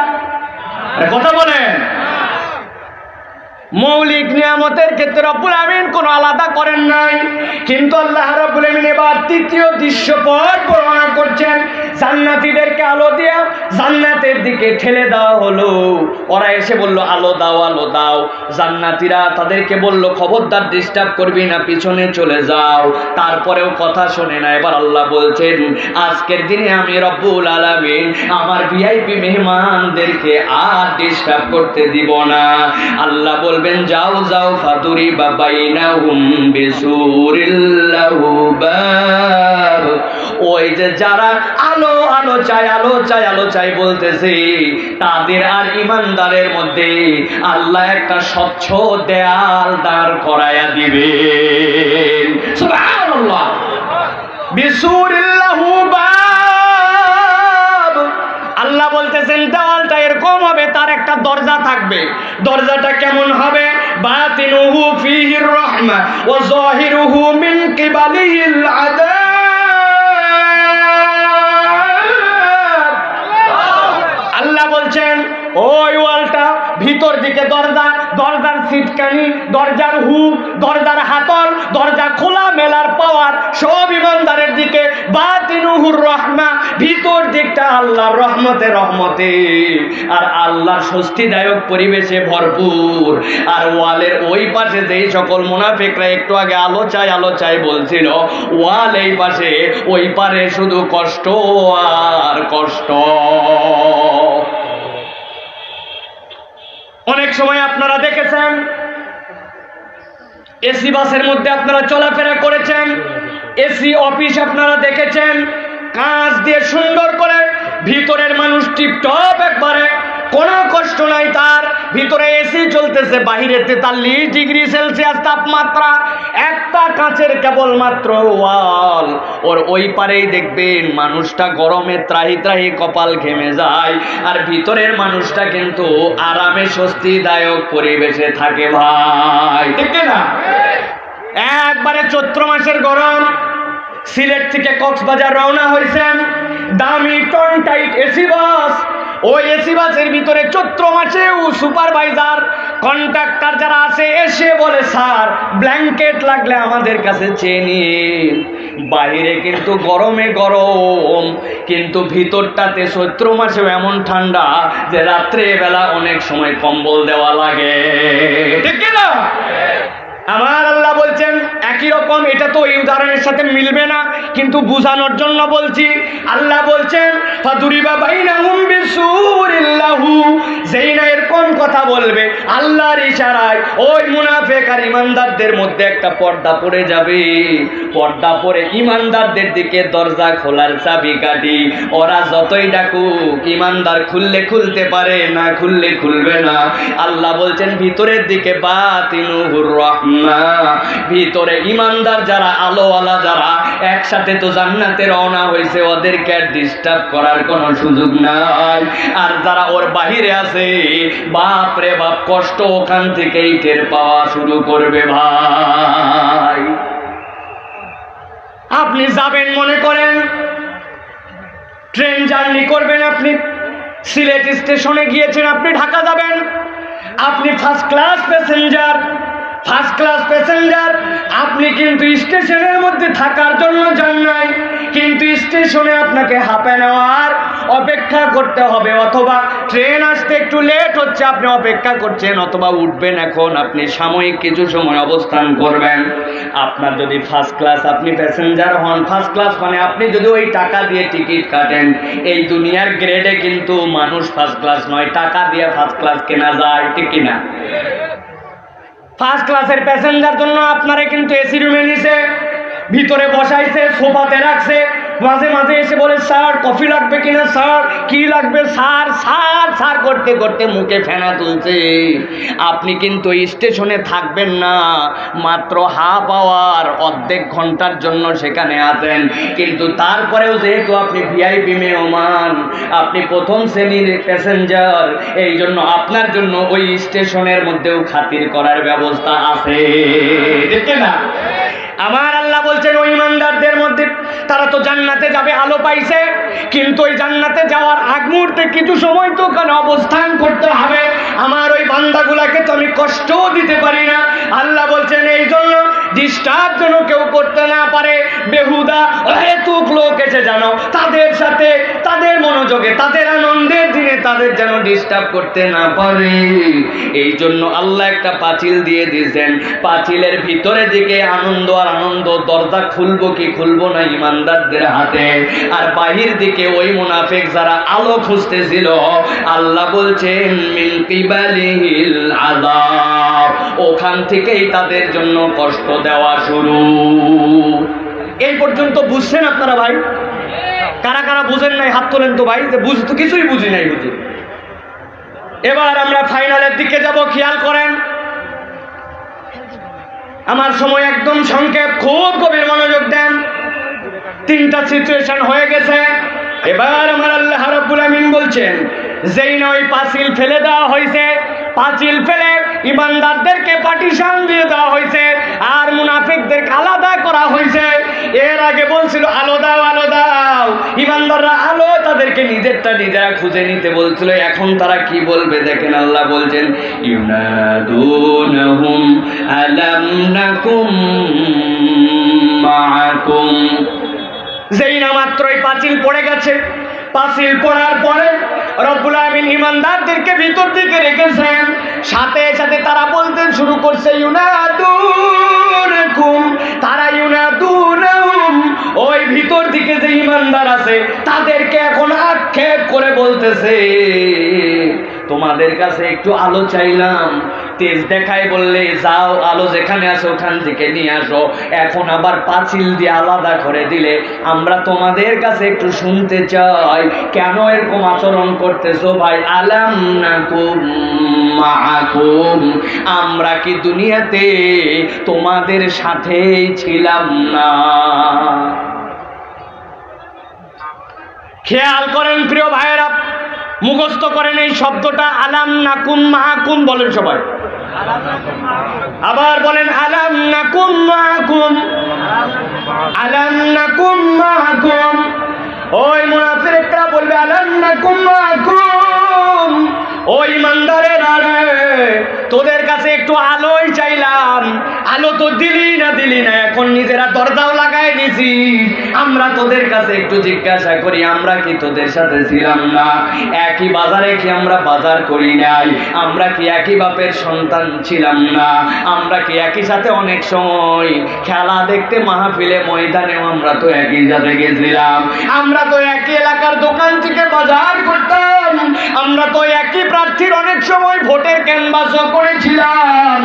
কথা বলেন। মৌলিক নিয়ামতের ক্ষেত্রে রব্বুল আমিন কোনো আলাদা করেন নাই। কিন্তু আল্লাহ রাব্বুল আমিন এবার তৃতীয় দৃশ্যপট বর্ণনা করছেন। জান্নাতীদেরকে আলো দিয়া জান্নাতের দিকে ঠেলে দেওয়া হলো। ওরা এসে বলল, আলো দাও, আলো দাও। জান্নাতীরা তাদেরকে বলল, খবরদার ডিস্টার্ব করবি না, পিছনে চলে যাও। তারপরেও কথা শোনে না। এবার আল্লাহ বলছেন, আজকের দিনে আমি রব্বুল আলামিন আমার ভিআইপি মেহমানদেরকে আর ডিস্টার্ব করতে দিব না। আল্লাহ বলবেন, যাও যাও, ফাদুরিবা বাইনাহুম বিসুরিল্লাহু বাব। ওই যে যারা আলো আলো চাই, আলো চাই, আলো চাই বলতেছে, তাদের আর ইমানদারের মধ্যে আল্লাহ একটা স্বচ্ছ দেয়াল দাঁড় করায়া দিবেন। সুবহানাল্লাহ। বিসুরিল্লাহু বাব। আল্লাহ বলতেছেন দেওয়ালটা এরকম হবে, তার একটা দরজা থাকবে। দরজাটা কেমন হবে? বাতিনুহু ফীহির রাহমা ওয়া যাহিরুহু মিন কিবালিহিল আযাব। আল্লাহ বলছেন ওই ওয়ালটা ভিতর দিকে দরজা, দরজার সিটকানি, দরজার হুক, দরজার হাতল, দরজা খোলা মেলার পাওয়ার সব ইমানদারের দিকে। বাতিনুহুর রহমা, ভিতর দিকটা আল্লাহর রহমতে রহমতে আর আল্লাহর স্বস্তিদায়ক পরিবেশে ভরপুর। আর ওয়ালের ওই পাশে যেই সকল মুনাফিকরা একটু আগে আলো চাই বলছিল, ওয়াল এই পাশে, ওই পারে শুধু কষ্ট আর কষ্ট। অনেক সময় আপনারা দেখেছেন এসি বাসের মধ্যে আপনারা চলাফেরা করেছেন, এসি অফিস আপনারা দেখেছেন, কাঁচ দিয়ে সুন্দর করে ভিতরের মানুষ টিপটপ একবারে, কোনো কষ্ট নাই। তার ভিতরে এসি চলতেছে, বাহিরে 43 ডিগ্রি সেলসিয়াস তাপমাত্রা, একটা কাঁচের কেবলমাত্র ওয়াল। ওর ওই পারেই দেখবেন মানুষটা গরমে ত্রাহি ত্রাহি কপাল ঘেমে যায়, আর ভিতরের মানুষটা কিন্তু আরামে স্বস্তিদায়ক পরিবেশে থাকে। ভাই ঠিক না? একবারে চৈত্র মাসের গরম, সিলেট থেকে কক্সবাজার রওনা হয়েছেন, দামি টন টাইট এসি বাস। ওই এসি বাসের ভিতরে চৈত্র মাসেও সুপারভাইজার কন্ট্রাক্টর যারা আছে এসে বলে, স্যার ব্ল্যাঙ্কেট লাগলে আমাদের কাছে চেয়ে নিন। বাইরে কিন্তু গরমে গরম, কিন্তু ভিতরটাতে চৈত্র মাসেও এমন ঠান্ডা যে রাত্রে বেলা অনেক সময় কম্বল দেওয়া লাগে। ঠিক না? আমার আল্লাহ বলছেন একই রকম। এটা তো এই উদাহরণের সাথে মিলবে না, কিন্তু বুঝানোর জন্য বলছি। আল্লাহ বলছেন ফাদুরিবা বাইনাহুম বিসুরিন লাহু, যেই না এরকম কথা বলবে আল্লাহর ইশারায় ওই মুনাফিক আর ইমানদারদের মধ্যে একটা পর্দা পড়ে যাবে। পর্দা পড়ে ইমানদারদের দিকে দরজা খোলার চাবিকাঠি, ওরা যতই ডাকুক ইমানদার খুললে খুলতে পারে, না খুললে খুলবে না। আল্লাহ বলছেন ভিতরের দিকে বাতিনুহুর রাহমা, ভিতরে ইমানদার যারা, আলোওয়ালা যারা, একসাথে তো জান্নাতে রওনা হয়েছে, ওদেরকে আর ডিস্টার্ব করার কোনো সুযোগ নাই। আর যারা ওর বাহিরে আছে, বাপ রে বাপ, কষ্ট ওখান থেকেই টের পাওয়া শুরু করবে। ভাই আপনি যাবেন, মনে করেন ট্রেন জার্নি করবেন, আপনি সিলেট স্টেশনে গিয়েছেন, আপনি ঢাকা যাবেন, আপনি ফার্স্ট ক্লাস প্যাসেঞ্জার, আপনি কিন্তু স্টেশনের মধ্যে থাকার জন্য যান নাই, কিন্তু স্টেশনে আপনাকে হাঁপে নেওয়ার অপেক্ষা করতে হবে, অথবা ট্রেন আসতে একটু লেট হচ্ছে, আপনি অপেক্ষা করছেন, অথবা উঠবেন এখন, আপনি সাময়িক কিছু সময় অবস্থান করবেন। আপনার যদি ফার্স্ট ক্লাস, আপনি প্যাসেঞ্জার হন, ফার্স্ট ক্লাস মানে আপনি যদি ওই টাকা দিয়ে টিকিট কাটেন, এই দুনিয়ার গ্রেডে কিন্তু মানুষ ফার্স্ট ক্লাস নয়, টাকা দিয়ে ফার্স্ট ক্লাস কেনা যায়, ঠিক কিনা? ফার্স্ট ক্লাসের প্যাসেঞ্জার জন্য আপনারা কিন্তু এসি রুমে নিছে, ভিতরে বসাইছে, সোফাতে রাখছে, মাঝে মাঝে এসে বলে স্যার কফি লাগবে কিনা, স্যার কি লাগবে, স্যার স্যার স্যার করতে করতে মুখে ফেনা তুলছে। আপনি কিন্তু স্টেশনে থাকবেন না, মাত্র হাফ আওয়ার, অর্ধেক ঘন্টার জন্য সেখানে আছেন, কিন্তু তারপরেও যেহেতু আপনি ভিআইপি মেহমান, আপনি প্রথম শ্রেণীর প্যাসেঞ্জার, এই জন্য আপনার জন্য ওই স্টেশনের মধ্যেও খাতির করার ব্যবস্থা আছে, ঠিক না? আমার আল্লাহ বলছেন ওই ইমানদারদের মধ্যে, তারা তো জান্নাতে যাবে, আলো পাইছে, কিন্তু ওই জান্নাতে যাওয়ার আগ মুহূর্তে কিছু সময় তো ওখানে অবস্থান করতে হবে। আমার ওই বান্দাগুলাকে তো আমি কষ্ট দিতে পারি না। আল্লাহ বলছেন এই জন্য ডিস্টার্ব যেন কেউ করতে না পারে, বেহুদা অহেতুক লোক এসে যেন তাদের সাথে, তাদের মনোযোগে, তাদের আনন্দের দিনে তাদের যেন ডিস্টার্ব করতে না পারে। এই জন্য আল্লাহ একটা পাঁচিল দিয়ে দিয়েছেন, পাঁচিলের ভিতরের দিকে আনন্দ আর আনন্দ, দরজা খুলবো কি খুলবো না ইমানদারদের হাতে, আর বাহির দিকে ওই মুনাফিক যারা আলো খুঁজতেছিল, আল্লাহ বলছেন মিন কিবালিহিল আযাব, ওখান থেকেই তাদের জন্য কষ্ট দেওয়া শুরু। এই পর্যন্ত বুঝছেন আপনারা ভাই? কারা কারা বুঝেন নাই হাত তোলেন তো ভাই, যে বুঝতো কিছুই বুঝি নাই বুঝি। এবার আমরা ফাইনালের দিকে যাব, খেয়াল করেন, আমার সময় একদম সংক্ষেপ, খুব গভীর মনোযোগ দেন। তিনটা সিচুয়েশন হয়ে গেছে, এবার আমার আল্লাহ রাব্বুল আমিন বলছেন যেই না ওই পাঁচিল ফেলে দেওয়া হয়েছে, পাঁচিল ফেলে ইমানদারদেরকে পার্টিশন দিয়ে দেওয়া হয়েছে আর মুনাফিকদেরকে আলাদা করা হয়েছে। এর আগে বলছিল আলো দাও আলো দাও, ইমানদাররা আলো, তাদেরকে নিজেরটা নিজেরা খুঁজে নিতে বলছিল। এখন তারা কি বলবে দেখেন, আল্লাহ বলছেন ইউনাদুনহুম আলাম নাকুম মাআকুম, যেই না মাত্রই পাঁচিল পড়ে গেছে, পাঁচিল পড়ার পরে রব্বুল আমিন ইমানদারদেরকে ভিতর দিকে রেখেছেন, সাথে সাথে তারা বলতে শুরু করছে ইউনাদুনকুম, তারা ইউনাদুনহুম, ওই ভিতর দিকে যে ইমানদার আছে তাদেরকে এখন আক্ষেপ করে বলতেছে তোমাদের কাছে একটু আলো চাইলাম, তেজ দেখায় বললে যাও আলো যেখানে আছে ওখান থেকে নিয়ে আসো, এখন আবার পাঁচিল দিয়ে আলাদা করে দিলে আমরা তোমাদের কাছে একটু শুনতে চাই কেন এরকম আচরণ করতেছো ভাই। আলাম নাকুম মাআকুম, আমরা কি দুনিয়াতে তোমাদের সাথেই ছিলাম না? খেয়াল করেন প্রিয় ভাইয়েরা, মুখস্থ করেন এই শব্দটা, আলাম নাকুম মাআকুম বলেন সবাই, আবার বলেন আলাম নাকুম মাআকুম, আলাম নাকুম মাআকুম। ওই মুনাফিকরা বলবে আলাম নাকুম মাআকুম, ওই ইমানদারেরা রে তোদের কাছে একটু আলোই চাইলাম, আলো তো দিলি না, এখন নিজেরা দরজাও লাগাই দিছি। আমরা তোদের কাছে একটু জিজ্ঞাসা করি, আমরা কি তোদের সাথে ছিলাম না? একই বাজারে কি আমরা বাজার করি নাই? আমরা কি একই বাপের সন্তান ছিলাম না? আমরা কি একই সাথে অনেক সময় খেলা দেখতে মাহফিলে ময়দানেও আমরা তো একই সাথে গেছিলাম। আমরা তো একই এলাকার দোকান থেকে বাজার করতাম। আমরা তো একই প্রার্থীর অনেক সময় ভোটের ক্যানভাসও করেছিলাম।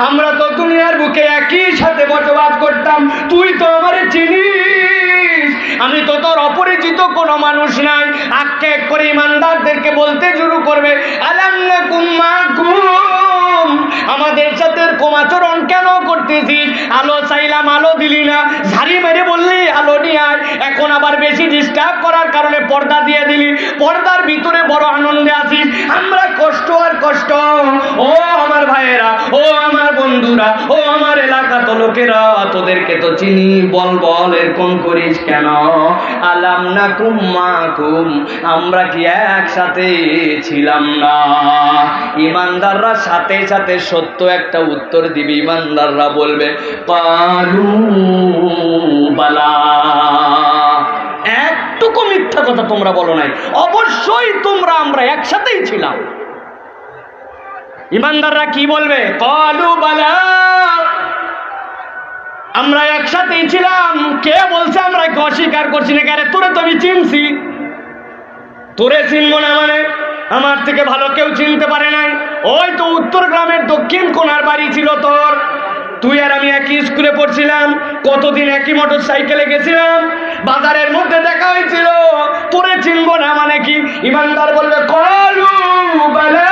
আমরা তো দুনিয়ার বুকে একই সাথে বসবাস করতাম। তুই তো আমারে চিনিস, আমি তো তোর অপরিচিত কোনো মানুষ নাই। আক্ষেপ করে ইমানদারদেরকে বলতে শুরু করবে, আলাম নাকুম মাকুম, আমাদের সাথে এরকম আচরণ কেন করতেছিস? আলো চাইলাম, আলো দিলি না, ঝাড়ি মেরে বললি আলো নিয়ে আয়। এখন আবার বেশি ডিস্টার্ব করার কারণে পর্দা দিয়ে দিলি, পর্দার ভিতরে বড় আনন্দে আছিস। আমরা কষ্ট আর কষ্ট। ও আমার ভাইয়েরা, ও আমার বন্ধুরা, ও আমার এলাকা তো লোকেরা, তোদেরকে তো চিনি, বল এরকম করিস কেন? আলাম নাকুম মাকুম, আমরা কি একসাথে ছিলাম না? ইমানদাররা সাথে সাথে সত্য একটা উত্তর দিবে। ইমানদাররা বলবে কালু বালা, একটুকু মিথ্যা কথা তোমরা বলো নাই, অবশ্যই তোমরা আমরা একসাথেই ছিলাম। ইমানদাররা কি বলবে? কালু বালা, আমরা একসাথেই ছিলাম। কে বলছে আমরা অস্বীকার করছি না? আরে তোরে তো আমি চিনছি, তোরে চিনবো না মানে? আমার থেকে ভালো কেউ চিনতে পারে নাই। ওই তো উত্তর গ্রামের দক্ষিণ কোনার বাড়ি ছিল তোর, তুই আর আমি একই স্কুলে পড়ছিলাম, কতদিন একই মোটর সাইকেলে গেছিলাম, বাজারের মধ্যে দেখা হয়েছিল। তোরে চিনবো না মানে কি? ইমানদার বলবে কালু বালা,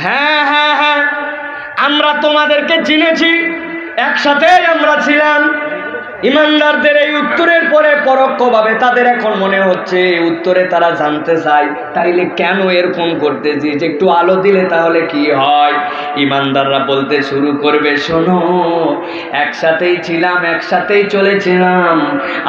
হ্যাঁ, আমরা তোমাদেরকে চিনেছি, একসাথেই আমরা ছিলাম। ইমানদারদের এই উত্তরের পরে পরোক্ষভাবে তাদের এখন মনে হচ্ছে উত্তরে তারা জানতে চায়, তাইলে কেন এরকম করতেছি, যে একটু আলো দিলে তাহলে কি হয়? ইমানদাররা বলতে শুরু করবে, শোনো, একসাথেই ছিলাম, একসাথেই চলেছিলাম।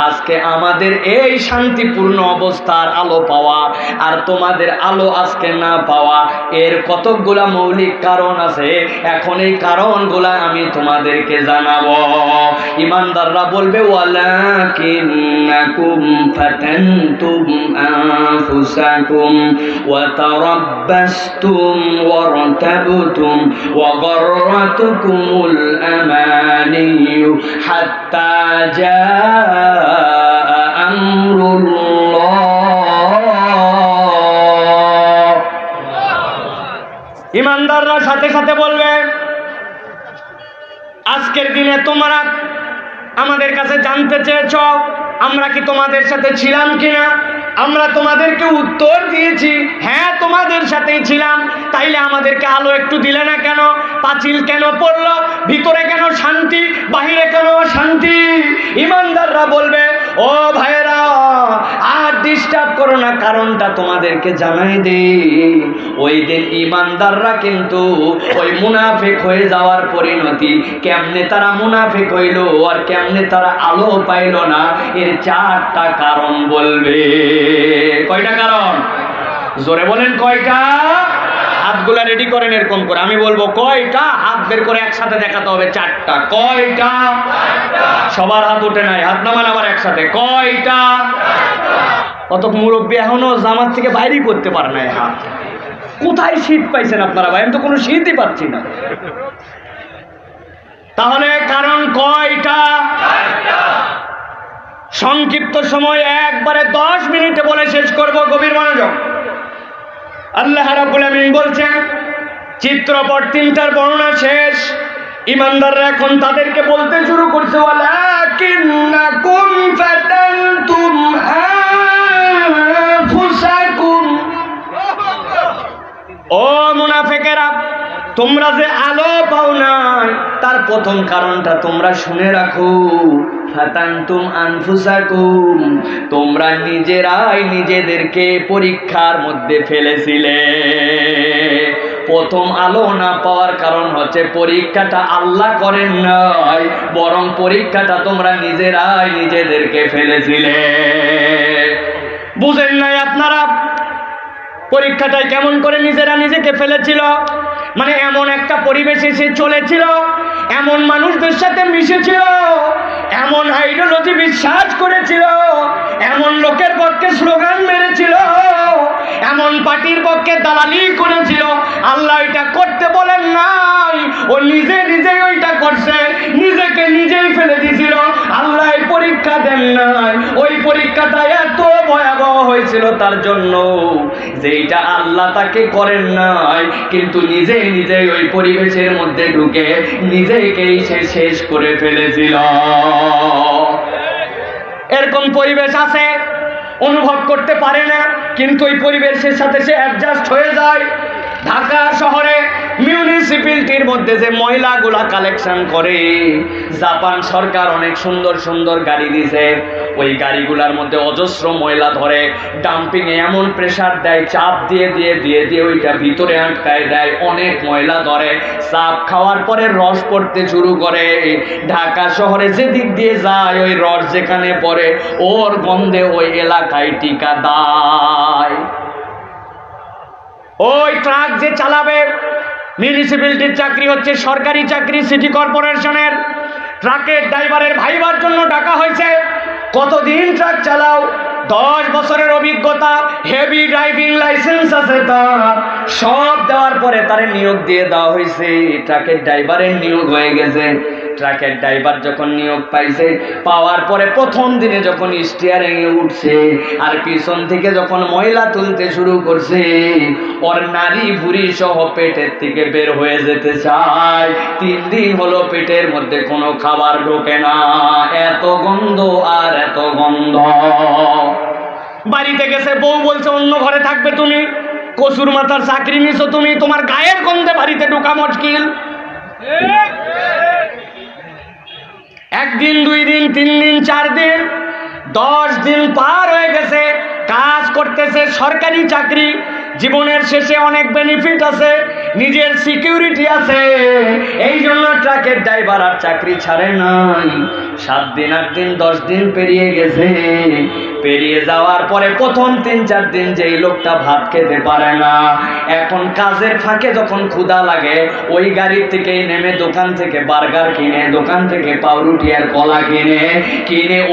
আজকে আমাদের এই শান্তিপূর্ণ অবস্থার আলো পাওয়া আর তোমাদের আলো আজকে না পাওয়া, এর কতকগুলা মৌলিক কারণ আছে। এখন এই কারণগুলা আমি তোমাদেরকে জানাবো। ইমানদাররা বলবে ওয়ালাকিন্নাকুম ফাতানতুম আনফুসাকুম ওয়া তারাব্বাসতুম ওয়ারতাবতুম ওয়া গাররাতুকুমুল আমানিয়্যু হাত্তা জাআ আমরুল্লাহ। ইমানদাররা সাথে সাথে বলবে, আজকের দিনে তোমরা আমাদের কাছে জানতে চেয়েছ আমরা কি তোমাদের সাথে ছিলাম কিনা। আমরা তোমাদেরকে উত্তর দিয়েছি, হ্যাঁ তোমাদের সাথেই ছিলাম। তাইলে আমাদেরকে আলো একটু দিলে না কেন? পাঁচিল কেন পড়লো? ভিতরে কেন শান্তি, বাহিরে কেন অশান্তি? ইমানদাররা বলবে, ও ভাইয়েরা, আর ডিস্টার্ব করো না, কারণটা তোমাদেরকে জানাই দে। ওই দিন ইমানদাররা কিন্তু ওই মুনাফিক হয়ে যাওয়ার পরিণতি, কেমনে তারা মুনাফিক হইল আর কেমনে তারা আলো পাইল না, এর 4টা কারণ বলবে। কয়টা কারণ? জোরে বলেন কয়টা? হাতগুলা রেডি করেন এরকম করে, আমি বলবো কয়টা, হাত বের করে একসাথে দেখাতে হবে 4টা। কয়টা? সবার হাত ওঠে নাই, হাত নামান আবার একসাথে। কয়টা? অত মুরব্বী এখনো জামাত থেকে বাইরেই করতে পারে না হাত। কোথায় শীত পাইছেন আপনারা ভাই? আমি তো কোনো শীতই পাচ্ছি না। তাহলে কারণ কয়টা? সংক্ষিপ্ত সময় একবারে 10 মিনিটে বলে শেষ করব, গভীর মনোযোগ। আল্লাহ রাব্বুল আমিন বলছেন, চিত্রপট 3টার বর্ণনা শেষ। ইমানদাররা এখন তাদেরকে বলতে শুরু করছে, ওয়ালাকিন্নাকুম ফাতানতুম আনফুসাকুম। ও মুনাফিকেরা, তোমরা যে আলো পাও না তার প্রথম কারণটা তোমরা শুনে রাখো। ফাতানতুম আনফুসাকুম, তোমরা নিজেরাই নিজেদেরকে পরীক্ষার মধ্যে ফেলেছিলে। প্রথম আলো না পাওয়ার কারণ হচ্ছে পরীক্ষাটা আল্লাহ করেন নাই, বরং পরীক্ষাটা তোমরা নিজেরাই নিজেদেরকে ফেলেছিলে। বুঝেন নাই আপনারা পরীক্ষাটায় কেমন করে নিজেরা নিজেকে ফেলেছিল। মানে এমন একটা পরিবেশে সে চলেছিল, এমন মানুষদের সাথে মিশেছিল, এমন আইডিওলজি বিশ্বাস করেছিল, এমন লোকের পক্ষে স্লোগান মেরেছিল, এমন পার্টির পক্ষে দালালি করেছিল। আল্লাহ এটা করতে বলেন নাই, ও নিজে নিজেই ওইটা করছে, নিজেকে নিজেই ফেলে দিয়েছিল। আল্লাহ পরীক্ষা দেন নাই, ওই পরীক্ষাটা এত ভয়াবহ হয়েছিল তার জন্য যে এটা আল্লাহ তাকে করেন নাই, কিন্তু নিজে নিজেই ওই পরিবেশের মধ্যে ঢুকে নিজেকেই সে শেষ করে ফেলেছিল। এরকম পরিবেশ আছে, অনুভব করতে পারে না, কিন্তু ওই পরিবেশের সাথে সে অ্যাডজাস্ট হয়ে যায়। ঢাকা শহরে মিউনিসিপ্যালিটির মধ্যে যে ময়লাগুলা কালেকশন করে, জাপান সরকার অনেক সুন্দর সুন্দর গাড়ি দিয়েছে, ওই গাড়িগুলার মধ্যে অজস্র ময়লা ধরে, ডাম্পিংয়ে এমন প্রেসার দেয়, চাপ দিয়ে দিয়ে দিয়ে দিয়ে ওইটা ভিতরে আটকায় দেয়, অনেক ময়লা ধরে। চাপ খাওয়ার পরে রস পড়তে শুরু করে। ঢাকা শহরে যে দিক দিয়ে যায় ওই রস যেখানে পড়ে ওর গন্ধে ওই এলাকায় টিকা দেয়। ওই ট্রাক যে চালাবে, মিউনিসিপ্যালিটির চাকরি হচ্ছে সরকারি চাকরি, সিটি কর্পোরেশনের। ট্রাকের ড্রাইভারের ভাইবার জন্য ডাকা হয়েছে। কতদিন ট্রাক চালাও? 10 বছরের অভিজ্ঞতা, হেভি ড্রাইভিং লাইসেন্স আছে তার, সব দেওয়ার পরে তারে নিয়োগ দিয়ে দেওয়া হয়েছে। ট্রাকের ড্রাইভারের নিয়োগ হয়ে গেছে। ট্রাকের ড্রাইভার যখন নিয়োগ পাইছে, পাওয়ার পরে প্রথম দিনে যখন স্টিয়ারিং এ উঠছে আর পিছন থেকে যখন ময়লা তুলতে শুরু করছে, ওর নারী ভুঁড়ি সহ পেটের থেকে বের হয়ে যেতে চায়। 3 দিন হলো পেটের মধ্যে কোনো খাবার ঢোকে না, এত গন্ধ আর এত গন্ধ। বাড়িতে গেছে, বউ বলছে অন্য ঘরে থাকবে তুমি, কসুর মাথার চাকরি নিছো তুমি, তোমার গায়ের গন্ধে বাড়িতে ঢোকা মুশকিল। 1 দিন 2 দিন 3 দিন 4 দিন 10 দিন পার হয়ে গেছে, কাজ করতেছে, সরকারি চাকরি, জীবনের শেষে অনেক বেনিফিট আছে, নিজের সিকিউরিটি আছে, এই জন্য ট্রাকের ড্রাইভার আর চাকরি ছাড়ে নাই। 7 দিন 8 দিন 10 দিন পেরিয়ে গেছে। পেরিয়ে যাওয়ার পরে প্রথম 3-4 দিন যেই লোকটা ভাত খেতে পারে না, এখন কাজের ফাঁকে যখন ক্ষুধা লাগে ওই গাড়ির থেকেই নেমে দোকান থেকে বার্গার কিনে, দোকান থেকে পাউরুটি আর কলা কিনে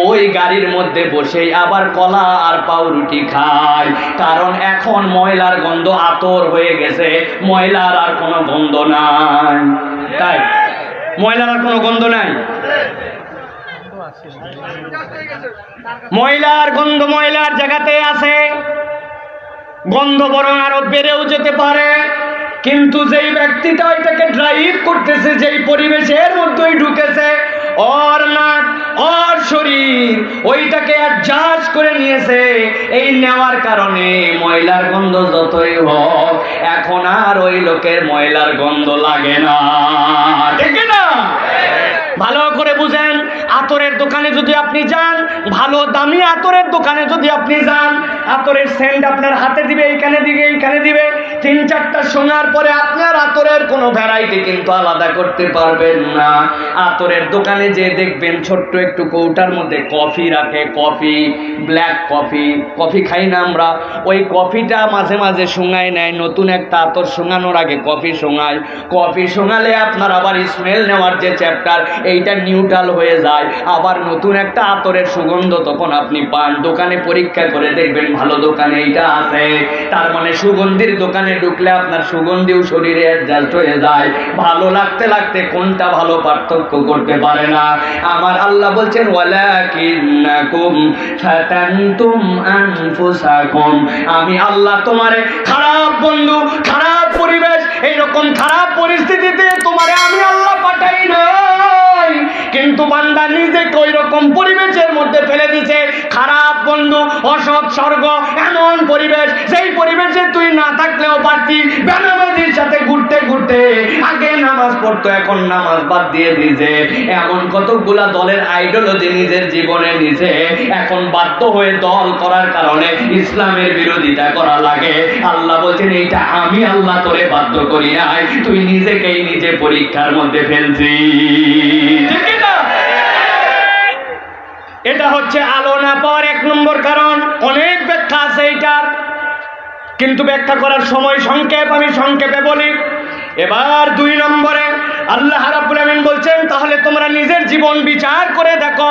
ওই গাড়ির মধ্যে বসেই আবার কলা আর পাউরুটি খায়। কারণ এখন ময়লার গন্ধ আতর হয়ে গেছে, ময়লার আর কোনো গন্ধ নাই। তাই ময়লার আর কোনো গন্ধ নাই, ময়লার গন্ধ ময়লার জায়গাতে আছে, গন্ধ বরং আরো বেড়েও যেতে পারে। কিন্তু যেই ব্যক্তিটা এটাকে ড্রাইভ করতেছে, যেই পরিবেশের মধ্যেই ঢুকেছে, ওর নাক ওর শরীর ওইটাকে অ্যাডজাস্ট করে নিয়েছে। এই নেওয়ার কারণে ময়লার গন্ধ যতই হোক এখন আর ওই লোকের ময়লার গন্ধ লাগে না, ঠিক না? ভালো করে বুঝেন, আতরের দোকানে যদি আপনি যান, ভালো দামি আতরের দোকানে যদি আপনি যান, আতরের সেন্ট আপনার হাতে দিবে, এইখানে দিবে, এইখানে দিবে, 3-4টা শোনার পরে আপনার আতরের কোনো ভ্যারাইটি কিন্তু আলাদা করতে পারবেন না। আতরের দোকানে যে দেখবেন ছোট্ট একটু কৌটার মধ্যে কফি রাখে, কফি, ব্ল্যাক কফি, কফি খাই না আমরা, ওই কফিটা মাঝে মাঝে শুঙায় নেয়, নতুন একটা আতর শুঙানোর আগে কফি শুঙায়। কফি শুঙালে আপনার আবার স্মেল নেওয়ার যে চ্যাপ্টার এইটা নিউট্রাল হয়ে যায়, আবার নতুন একটা আতরের সুগন্ধ তখন আপনি পান। দোকানে পরীক্ষা করে দেখবেন ভালো দোকানে এইটা আছে, তার মানে সুগন্ধির দোকানে ঢুকলে আপনার সুগন্ধিও শরীরে অ্যাডজাস্ট হয়ে যায়, ভালো লাগতে লাগতে কোনটা ভালো পার্থক্য করতে পারে না। আমার আল্লাহ বলছেন ওয়ালাকিন্নাকুম ফাতানতুম আনফুসাকুম, আমি আল্লাহ তোমারে খারাপ বন্ধু, খারাপ পরিবেশ, এইরকম খারাপ পরিস্থিতিতে তোমারে আমি আল্লাহ পাঠাই নাই, কিন্তু বান্দা নিজেকে ওই রকম পরিবেশের মধ্যে ফেলে দিছে। খারাপ বন্ধু, অসৎ স্বর্গ, এমন পরিবেশ, সেই পরিবেশে তুই না থাকলেও পারতি। বেনামাজির সাথে ঘুরতে ঘুরতে আগে নামাজ পড়তো, এখন নামাজ বাদ দিয়ে দিয়েছে। এমন কতগুলা দলের আইডিওলজি নিজের জীবনে নিছে, এখন বাধ্য হয়ে দল করার কারণে ইসলামের বিরোধিতা করা লাগে। আল্লাহ বলছেন এইটা আমি আল্লাহ তোরে বাধ্য করি নাই, তুই নিজেকেই নিজে পরীক্ষার মধ্যে ফেলছিস। এটা হচ্ছে আলো না পাওয়ার 1 নম্বর কারণ। অনেক ব্যাখ্যা আছে এইটার, কিন্তু ব্যাখ্যা করার সময় সংক্ষেপ, আমি সংক্ষেপে বলি। এবার 2 নম্বরে আল্লাহ রাব্বুল আমিন বলছেন, তাহলে তোমরা নিজের জীবন বিচার করে দেখো,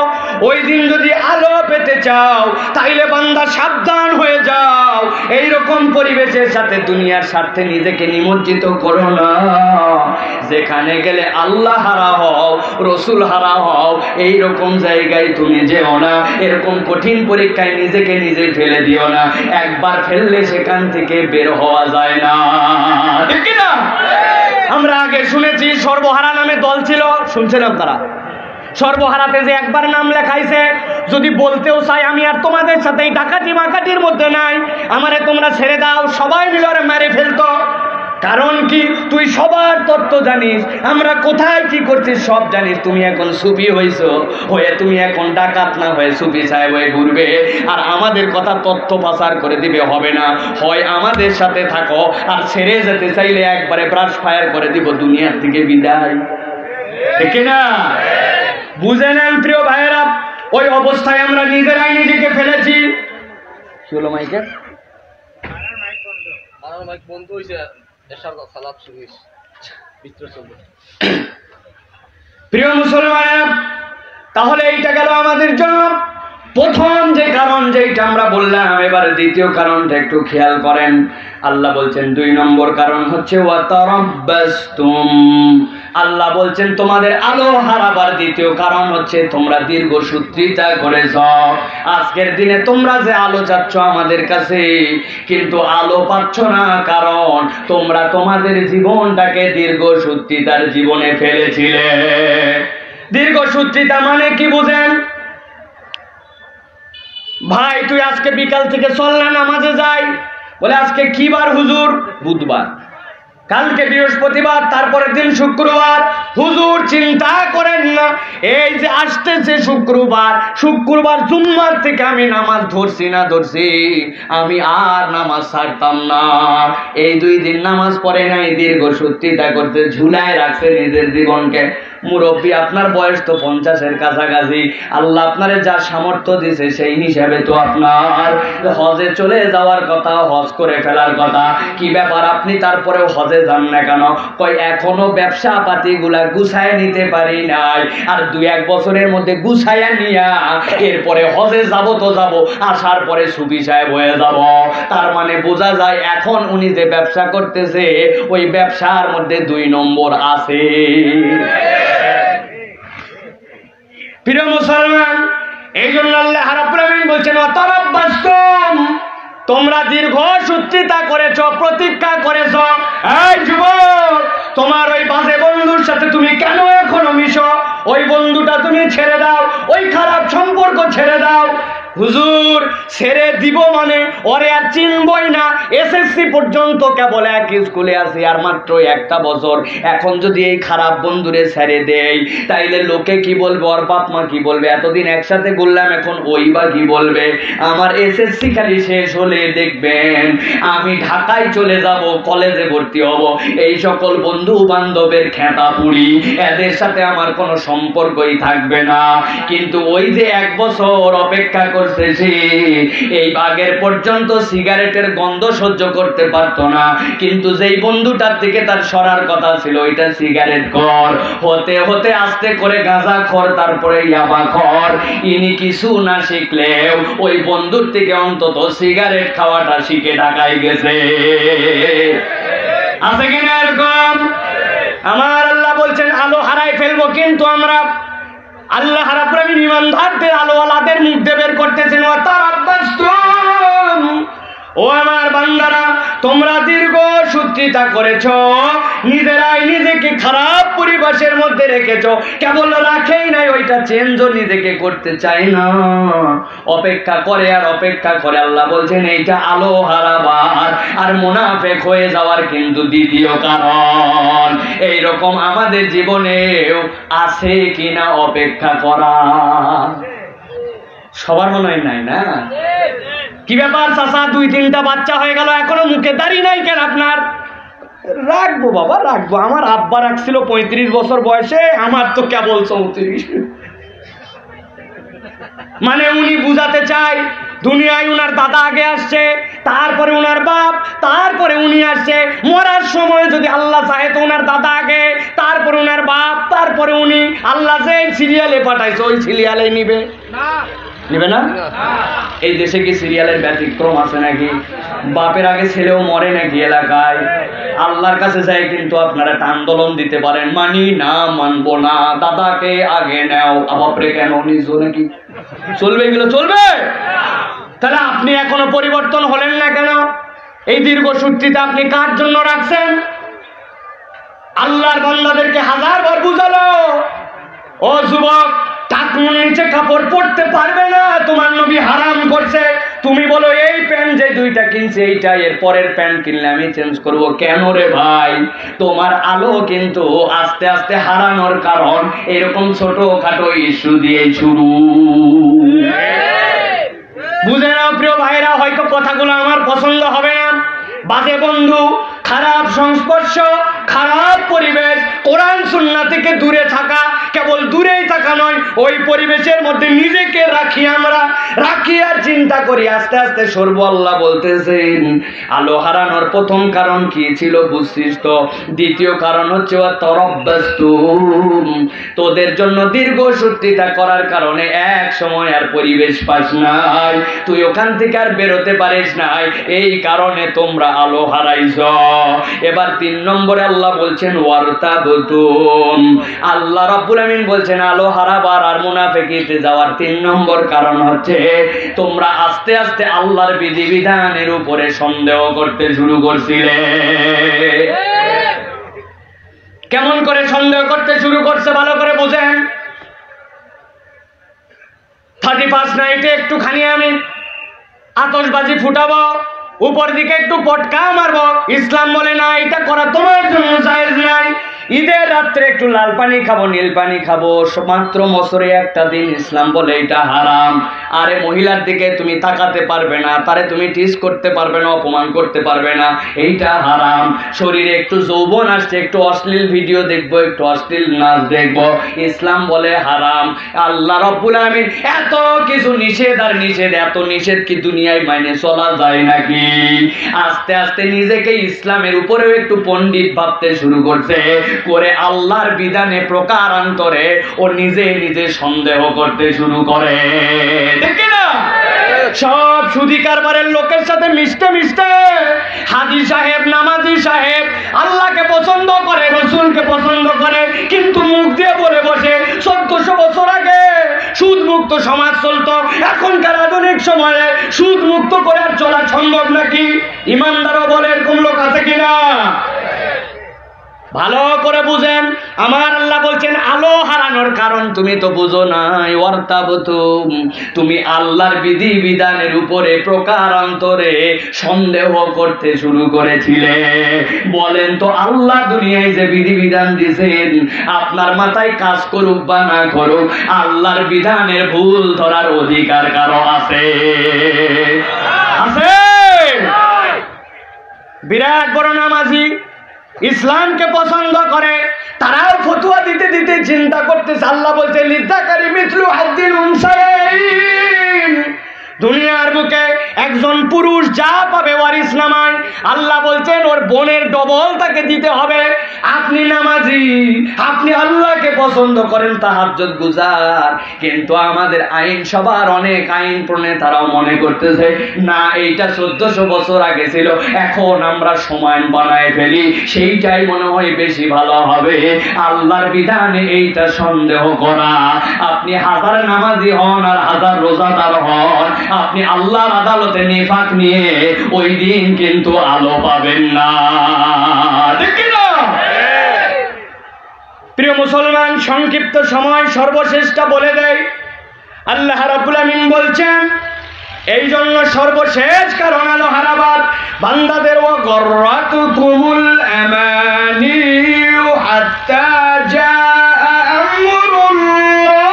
ওই দিন যদি আলো পেতে চাও তাইলে বান্দা সাবধান হয়ে যাও, এইরকম পরিবেশের সাথে দুনিয়ার স্বার্থে নিজেকে নিমজ্জিত করো না, যেখানে গেলে আল্লাহ হারা হও, রসুল হারা হও, এইরকম জায়গায় তুমি যেও না। এরকম কঠিন পরীক্ষায় নিজেকে নিজে ফেলে দিও না, একবার ফেললে সেখান থেকে বের হওয়া যায় না, ঠিক না? আমরা আগে শুনেছি সর্বহারা নামে দল ছিল, শুনছেন আপনারা? সর্বহারাতে যে একবার নাম লেখাইছে, যদি বলতেও চাই আমি আর তোমাদের সাথে এই ডাকাতি মাকাটির মধ্যে নাই, আমারে তোমরা ছেড়ে দাও, সবাই মিলে ওরা মেরে ফেলতো। কারণ কি? তুই সবার তত্ত্ব জানিস, আমরা কোথায় কি করছিস সব জানিস। তুমি এখন সুফি হইছো, হয়ে তুমি এখন ডাকাত না হয়ে সুফি সাহেব হয়ে ঘুরবে, আর আমাদের কথা তথ্য পাচার করে দিবে, হবে না। হয় আমাদের সাথে থাকো, আর ছেড়ে যেতে চাইলে একবারে ব্রাশ ফায়ার করে দিব, দুনিয়ার থেকে বিদায়, ঠিক না? বুঝে নেন প্রিয় ভাইয়েরা, ওই অবস্থায় আমরা নিজেরাই নিজেকে ফেলেছি। কি হলো মাইকের? মাইক বন্ধ হয়েছে। প্রিয় মুসলমান, তাহলে এইটা গেল আমাদের জন্য প্রথম যে কারণ, যেটা আমরা বললাম। এবার দ্বিতীয় কারণটা একটু খেয়াল করেন। আল্লাহ বলছেন 2 নম্বর কারণ হচ্ছে ওয়াতারাব্বাসতুম। আল্লাহ বলছেন তোমাদের আলো হারাবার দ্বিতীয় কারণ হচ্ছে তোমরা দীর্ঘসূত্রিতা করেছ। আজকের দিনে তোমরা যে আলো চাচ্ছ আমাদের কাছে, কিন্তু আলো পাচ্ছ না, কারণ তোমরা তোমাদের জীবনটাকে দীর্ঘসূত্রিতার জীবনে ফেলেছিলে। দীর্ঘসূত্রিতা মানে কি বুঝেন? ভাই তুই আজকে বিকাল থেকে চল না নামাজে যাই, বলে আজকে কি বার হুজুর? বুধবার। কালকে বৃহস্পতিবার, তারপরের দিন শুক্রবার। হুজুর চিন্তা করেন না, এই যে আসতেছে শুক্রবার, শুক্রবার জুম্মার থেকে আমি নামাজ ধরছি, আমি আর নামাজ ছাড়তাম না। এই 2 দিন নামাজ পড়ে নাই, দীর্ঘসূত্রিতা করতে ঝুলায় রাখছে নিজের জীবনকে। মুরব্বী, আপনার বয়স তো 50-এর কাছাকাছি, আল্লাহ আপনারে যা সামর্থ্য দিছে সেই হিসাবে তো আপনার হজে চলে যাওয়ার কথা, হজ করে ফেলার কথা। কি ব্যাপার আপনি তারপরেও হজে যান না কেন? কই এখনো ব্যবসা পাতি গুলা গুছায় নিতে পারি নাই, আর 2-1 বছরের মধ্যে গুছাইয়া নিয়া এরপরে হজে যাব তো যাব, আসার পরে সুফি সাহেব হয়ে যাব। তার মানে বোঝা যায় এখন উনি যে ব্যবসা করতেছে ওই ব্যবসার মধ্যে 2 নম্বর আছে। প্রিয় মুসলমান, এই জন্য আল্লাহ রাব্বুল আমিন বলছেন ওয়াতারাব্বাসতুম, তোমরা দীর্ঘসূত্রিতা করেছো, প্রতীক্ষা করেছো। এই যুবক, তোমার ওই বাজে বন্ধুর সাথে তুমি কেন এখনো মিশো? ওই বন্ধুটা তুমি ছেড়ে দাও, ওই খারাপ সম্পর্ক ছেড়ে দাও। হুজুর ছেড়ে দিব মানে ওরে আর চিনবই না, এসএসসি পর্যন্ত কেবল এক স্কুলে আছি, আর মাত্র 1টা বছর। এখন যদি এই খারাপ বন্ধুরে ছেড়ে দেই তাইলে লোকে কি বলবে, ওর বাপ মা কি বলবে? এতদিন একসাথে ঘুরলাম, এখন ওই বা কি বলবে? আমার এসএসসি খালি শেষ হলে দেখবেন আমি ঢাকায় চলে যাব, কলেজে ভর্তি হব, এই সকল বন্ধু বান্ধবের খেতা পুড়ি, এদের সাথে আমার কোনো সম্পর্কই থাকবে না। কিন্তু ওই যে 1 বছর অপেক্ষা করতেছি, এই আগের পর্যন্ত সিগারেটের গন্ধ সহ্য করতে পারতো না, কিন্তু যেই বন্ধুটার থেকে তার সরার কথা ছিল ওইটা সিগারেট খর, হতে হতে আস্তে করে গাঁজা খর, তারপরে ইয়াবা খর। ইনি কিছু না শিখলেও ওই বন্ধুর থেকে অন্তত সিগারেট খাওয়াটা শিখে ঢাকায় গেছে। আছে কিনা এরকম? আমার আল্লাহ বলছেন আলো হারাই ফেলবো, কিন্তু আমরা আল্লাহ রাব্বুল আমিন ইমানদারদের আলোওয়ালাদের মুখ দিয়ে বের করতেছেন ওয়াতারাব্বাসতুম। ও আমার বান্দারা, তোমরা দীর্ঘসূত্রিতা করেছো, নিজেরাই নিজেকে খারাপ পরিবেশের মধ্যে রেখেছো। কেবল রাখেই নাই, ওইটা চেঞ্জও নিজেকে করতে চাই না, অপেক্ষা করে আর অপেক্ষা করে। আল্লাহ বলছেন এইটা আলো হারাবার আর মুনাফিক হয়ে যাওয়ার কিন্তু দ্বিতীয় কারণ। এইরকম আমাদের জীবনেও আছে কিনা অপেক্ষা করা? সবার মনে হয় নাই না? কি ব্যাপার চাচা, 2-3টা বাচ্চা হয়ে গেল, এখনো মুখে দাড়ি নাই কেন আপনার? রাখবো বাবা, রাখবো। আমার আব্বা রাখছিল 35 বছর বয়সে, আমার তো কেবল 34। মানে উনি বুঝাতে চায় দুনিয়ায় উনার দাদা আগে আসছে, তারপরে উনার বাপ, তারপরে উনি আসছে। মরার সময় যদি আল্লাহ চাহে তো উনার দাদা আগে, তারপরে উনার বাপ, তারপরে উনি। আল্লাহ যে সিরিয়ালে পাঠাইছে ওই সিরিয়ালে নিবে নিবে না? এই দেশে কি সিরিয়ালের ব্যতিক্রম আছে নাকি? বাপের আগে ছেলেও মরে নাকি এলাকায়? আল্লাহর কাছে যাই কিন্তু আপনারা একটা আন্দোলন দিতে পারেন, মানি না, মানবো না, দাদাকে আগে নেও। বাপরে কেন নিজো নাকি? চলবে এগুলো? চলবে? তাহলে আপনি এখনো পরিবর্তন হলেন না কেন? এই দীর্ঘ সূত্রিতে আপনি কার জন্য রাখছেন? আল্লাহর বান্দাদেরকে হাজারবার বুঝালো, ও যুবক, টাকনুর নিচে কাপড় পরতে পারবে না, তোমার নবী হারাম করছে। তুমি বলো এই প্যান্ট যে দুইটা কিনছে এইটা, এর পরের প্যান্ট কিনলে আমি চেঞ্জ করব। কেন রে ভাই? তোমার আলো কিন্তু আস্তে আস্তে হারানোর কারণ এরকম ছোটখাটো ইস্যু দিয়ে শুরু। বুঝে নাও প্রিয় ভাইরা, হয়তো কথাগুলো আমার পছন্দ হবে না। বাজে বন্ধু, খারাপ সংস্পর্শ, খারাপ পরিবেশ, কোরআন সুন্নাহ থেকে দূরে থাকা, কেবল দূরেই থাকা নয়, ওই পরিবেশের মধ্যে নিজেকে রাখি, আমরা রাখি আর চিন্তা করি আস্তে আস্তে সরব। আল্লাহ বলতেছেন আলো হারানোর প্রথম কারণ কি ছিল বুঝছিস তো? দ্বিতীয় কারণ হচ্ছে তরব্বাস্তুম, তোদের জন্য দীর্ঘ সূত্রিতা করার কারণে এক সময় আর পরিবেশ পাস নাই, তুই ওখান থেকে আর বেরোতে পারিস নাই, এই কারণে তোমরা আলো হারাইছ। এবার 3 নম্বরে আল্লাহ বলছেন ওয়ারতাবতুম, আল্লাহ রাব্বুল আমিন বলছেন আলো হারাবার আর মুনাফিকিতে যাওয়ার 3 নম্বর কারণ হচ্ছে তোমরা আস্তে আস্তে আল্লাহর বিধিবিধানের উপরে সন্দেহ করতে শুরু করছিলে। কেমন করে সন্দেহ করতে শুরু করছে ভালো করে বুঝেন। 31 নাইটে একটুখানি আমি আতশবাজি ফুটাবো, উপর দিকে একটু পটকা মারবো, ইসলাম বলে না, এটা করা তোমার জন্য জায়েজ নাই। ঈদের রাত্রে একটু লাল পানি খাবো, নীল পানি খাবো, মাত্র বছরে একটা দিন, ইসলাম বলে এটা হারাম। আরে মহিলার দিকে তুমি তাকাতে পারবে না, তারে তুমি টিস করতে পারবে না, অপমান করতে পারবে না, এইটা হারাম। শরীরে একটু যৌবন আসছে, একটু অশ্লীল ভিডিও দেখবো, একটু অশ্লীল নাচ দেখবো, ইসলাম বলে হারাম। আল্লাহ রাব্বুল আমিন এত কিছু নিষেধ আর নিষেধ, এত নিষেধ কি দুনিয়ায় মাইনে চলা যায় নাকি? আস্তে আস্তে নিজেকে ইসলামের উপরেও একটু পণ্ডিত ভাবতে শুরু করছে, করে আল্লাহর বিধানে প্রকারান্তরে ও নিজে নিজে সন্দেহ করতে শুরু করে। দেখে না সব সুদি কারবারের লোকের সাথে মিশতে মিশতে হাজি সাহেব, নামাজি সাহেব আল্লাহকে পছন্দ করে, রসুলকে পছন্দ করে, কিন্তু মুখ দিয়ে বলে বসে 1400 বছর আগে সুদ মুক্ত সমাজ চলতো, এখনকার আধুনিক সময়ে সুদ মুক্ত করে আর চলা সম্ভব নাকি? ইমানদারও বলে এরকম লোক আছে কিনা? ভালো করে বুঝেন, আমার আল্লাহ বলছেন আলো হারানোর কারণ তুমি তো বুঝো নাই। ওয়ারতাবতুম, তুমি আল্লাহর বিধি বিধানের উপরে প্রকারান্তরে সন্দেহ করতে শুরু করেছিলে। বলেন তো আল্লাহ দুনিয়ায় যে বিধি বিধান দিয়েছেন, আপনার মাথায় কাজ করুক বা না করুক, আল্লাহর বিধানের ভুল ধরার অধিকার কারো আছে? আছে? বিরাট বড় নামাজি ইসলামকে পছন্দ করে, তারাও ফতুয়া দিতে দিতে চিন্তা করতেছে, আল্লাহ বলছে লিযাকারি মিসলু হাজ্জিল উনসায়াইন, দুনিয়ার বুকে একজন পুরুষ যা পাবে ওয়ারিস নামায়, আল্লাহ বলছেন ওর বোনের ডবল তাকে দিতে হবে। আপনি নামাজি, আপনি আল্লাহকে পছন্দ করেন, তাহাজ্জুদ গুজার, কিন্তু আমাদের আইন সভার অনেক আইন প্রণেতারাও মনে করতেছে না এইটা 1400 বছর আগে ছিল, এখন আমরা সমান বানায় ফেলি, সেইটাই মনে হয় বেশি ভালো হবে। আল্লাহর বিধানে এইটা সন্দেহ করা। আপনি হাজার নামাজি হন আর হাজার রোজাদার হন, আপনি আল্লাহর আদালতে নিফাক নিয়ে ওই দিন কিন্তু আলো পাবেন না। দেখি না প্রিয় মুসলমান, সংক্ষিপ্ত সময় সর্বশেষটা বলে দেয়। আল্লাহ রাব্বুল আমিন বলছেন এই জন্য সর্বশেষ কারণ আলো হারাবার বান্দাদের ও গররাতুকুমুল আমানি হাত্তা জাআ আমরুল্লাহ।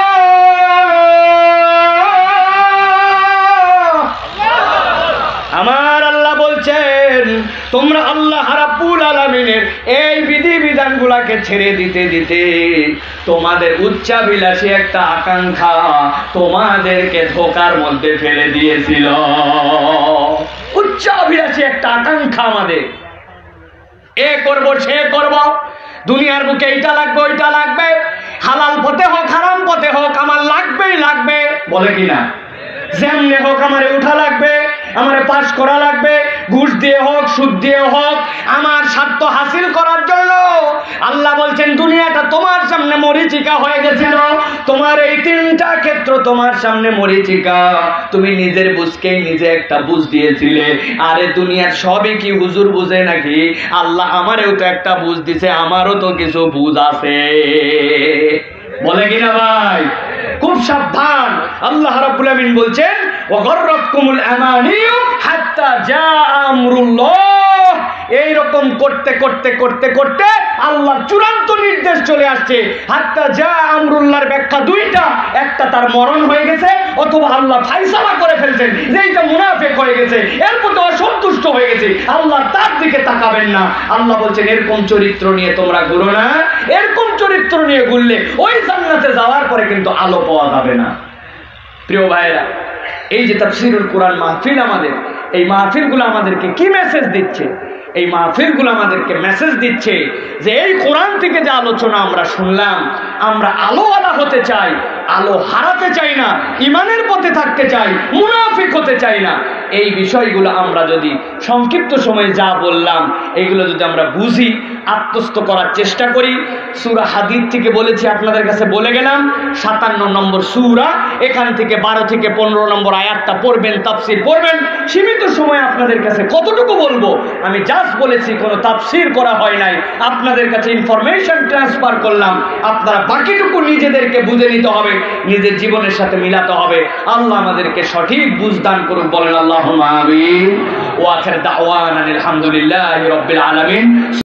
আমার আল্লাহ বলছেন বলেন তোমরা আল্লাহ রাব্বুল আলামিনের এই বিধিবিধানগুলোকে ছেড়ে দিতে দিতে তোমাদের উচ্চাভিলাষী একটা আকাঙ্ক্ষা তোমাদেরকে ধোঁকার মধ্যে ফেলে দিয়েছিল। উচ্চাভিলাষী একটা আকাঙ্ক্ষা আমাদের, এ করব সে করব, দুনিয়ার বুকে এইটা লাগবে ওইটা লাগবে, হালাল পথে হোক হারাম পথে হোক আমার লাগবেই লাগবে, বলে কিনা? যেমনে হোক আমারে উঠা লাগবে, আমারে পাস করা লাগবে, ঘুষ দিয়ে হোক সুদ দিয়ে হোক, আমার স্বার্থ হাসিল করার জন্য। আল্লাহ বলছেন দুনিয়াটা তোমার সামনে মরীচিকা হয়ে গেছিল, তোমার এই তিনটা ক্ষেত্র তোমার সামনে মরীচিকা, তুমি নিজের বুঝকেই নিজে একটা বুঝ দিয়েছিলে। আরে দুনিয়ার সবই কি হুজুর বুঝে নাকি? আল্লাহ আমারেও তো একটা বুঝ দিছে, আমারও তো কিছু বুঝ আছে, বলে কিনা ভাই? খুব সাবধান। আল্লাহ রাব্বুল আমিন বলছেন ওয়াগররাতকুমুল আমানিয়ু হাত্তা জাআ আমরুল্লাহ। এইরকম করতে করতে করতে করতে আল্লাহর চূড়ান্ত নির্দেশ চলে আসছে। হাত্তা জাআ আমরুল্লাহর ব্যাখ্যা দুইটা, একটা তার মরণ হয়ে গেছে অথবা আল্লাহ ফায়সালা করে ফেলছেন যে এইটা মুনাফিক হয়ে গেছে, এর প্রতি অসন্তুষ্ট হয়ে গেছে, আল্লাহ তার দিকে তাকাবেন না। আল্লাহ বলছেন এরকম চরিত্র নিয়ে তোমরা ঘুরো না, এরকম চরিত্র নিয়ে ঘুরলে ওই জান্নাতে যাওয়ার পরে কিন্তু আলো পাওয়া যাবে না। প্রিয় ভাইরা, এই যে তাফসীরুল কোরআন মাহফিল আমাদের, এই মাহফিলগুলো আমাদেরকে কি মেসেজ দিচ্ছে? এই মাহফিলগুলো আমাদেরকে মেসেজ দিচ্ছে যে এই কোরআন থেকে যে আলোচনা আমরা শুনলাম, আমরা আলোওয়ালা হতে চাই, আলো হারাতে চাই না, ইমানের পথে থাকতে চাই, মুনাফিক হতে চাই না। এই বিষয়গুলো আমরা যদি সংক্ষিপ্ত সময়ে যা বললাম এগুলো যদি আমরা বুঝি, আত্মস্থ করার চেষ্টা করি। সূরা হাদীদ থেকে বলেছি, আপনাদের কাছে বলে গেলাম 57 নম্বর সূরা, এখান থেকে 12 থেকে 15 নম্বর আয়াতটা পড়বেন, তাফসীর পড়বেন। সীমিত সময় আপনাদের কাছে কতটুকু বলবো, আমি জাস্ট বলেছি, কোনো তাফসীর করা হয় নাই, আপনাদের কাছে ইনফরমেশন ট্রান্সফার করলাম। আপনারা বাকিটুকু নিজেদেরকে বুঝে নিতে হবে, নিজের জীবনের সাথে মিলাতে হবে। আল্লাহ আমাদেরকে সঠিক বুঝদান করুন, বলেন আল্লাহুম্মা আমিন। ওয়া আখির দাওয়ানা আলহামদুলিল্লাহি রাব্বিল আলামিন।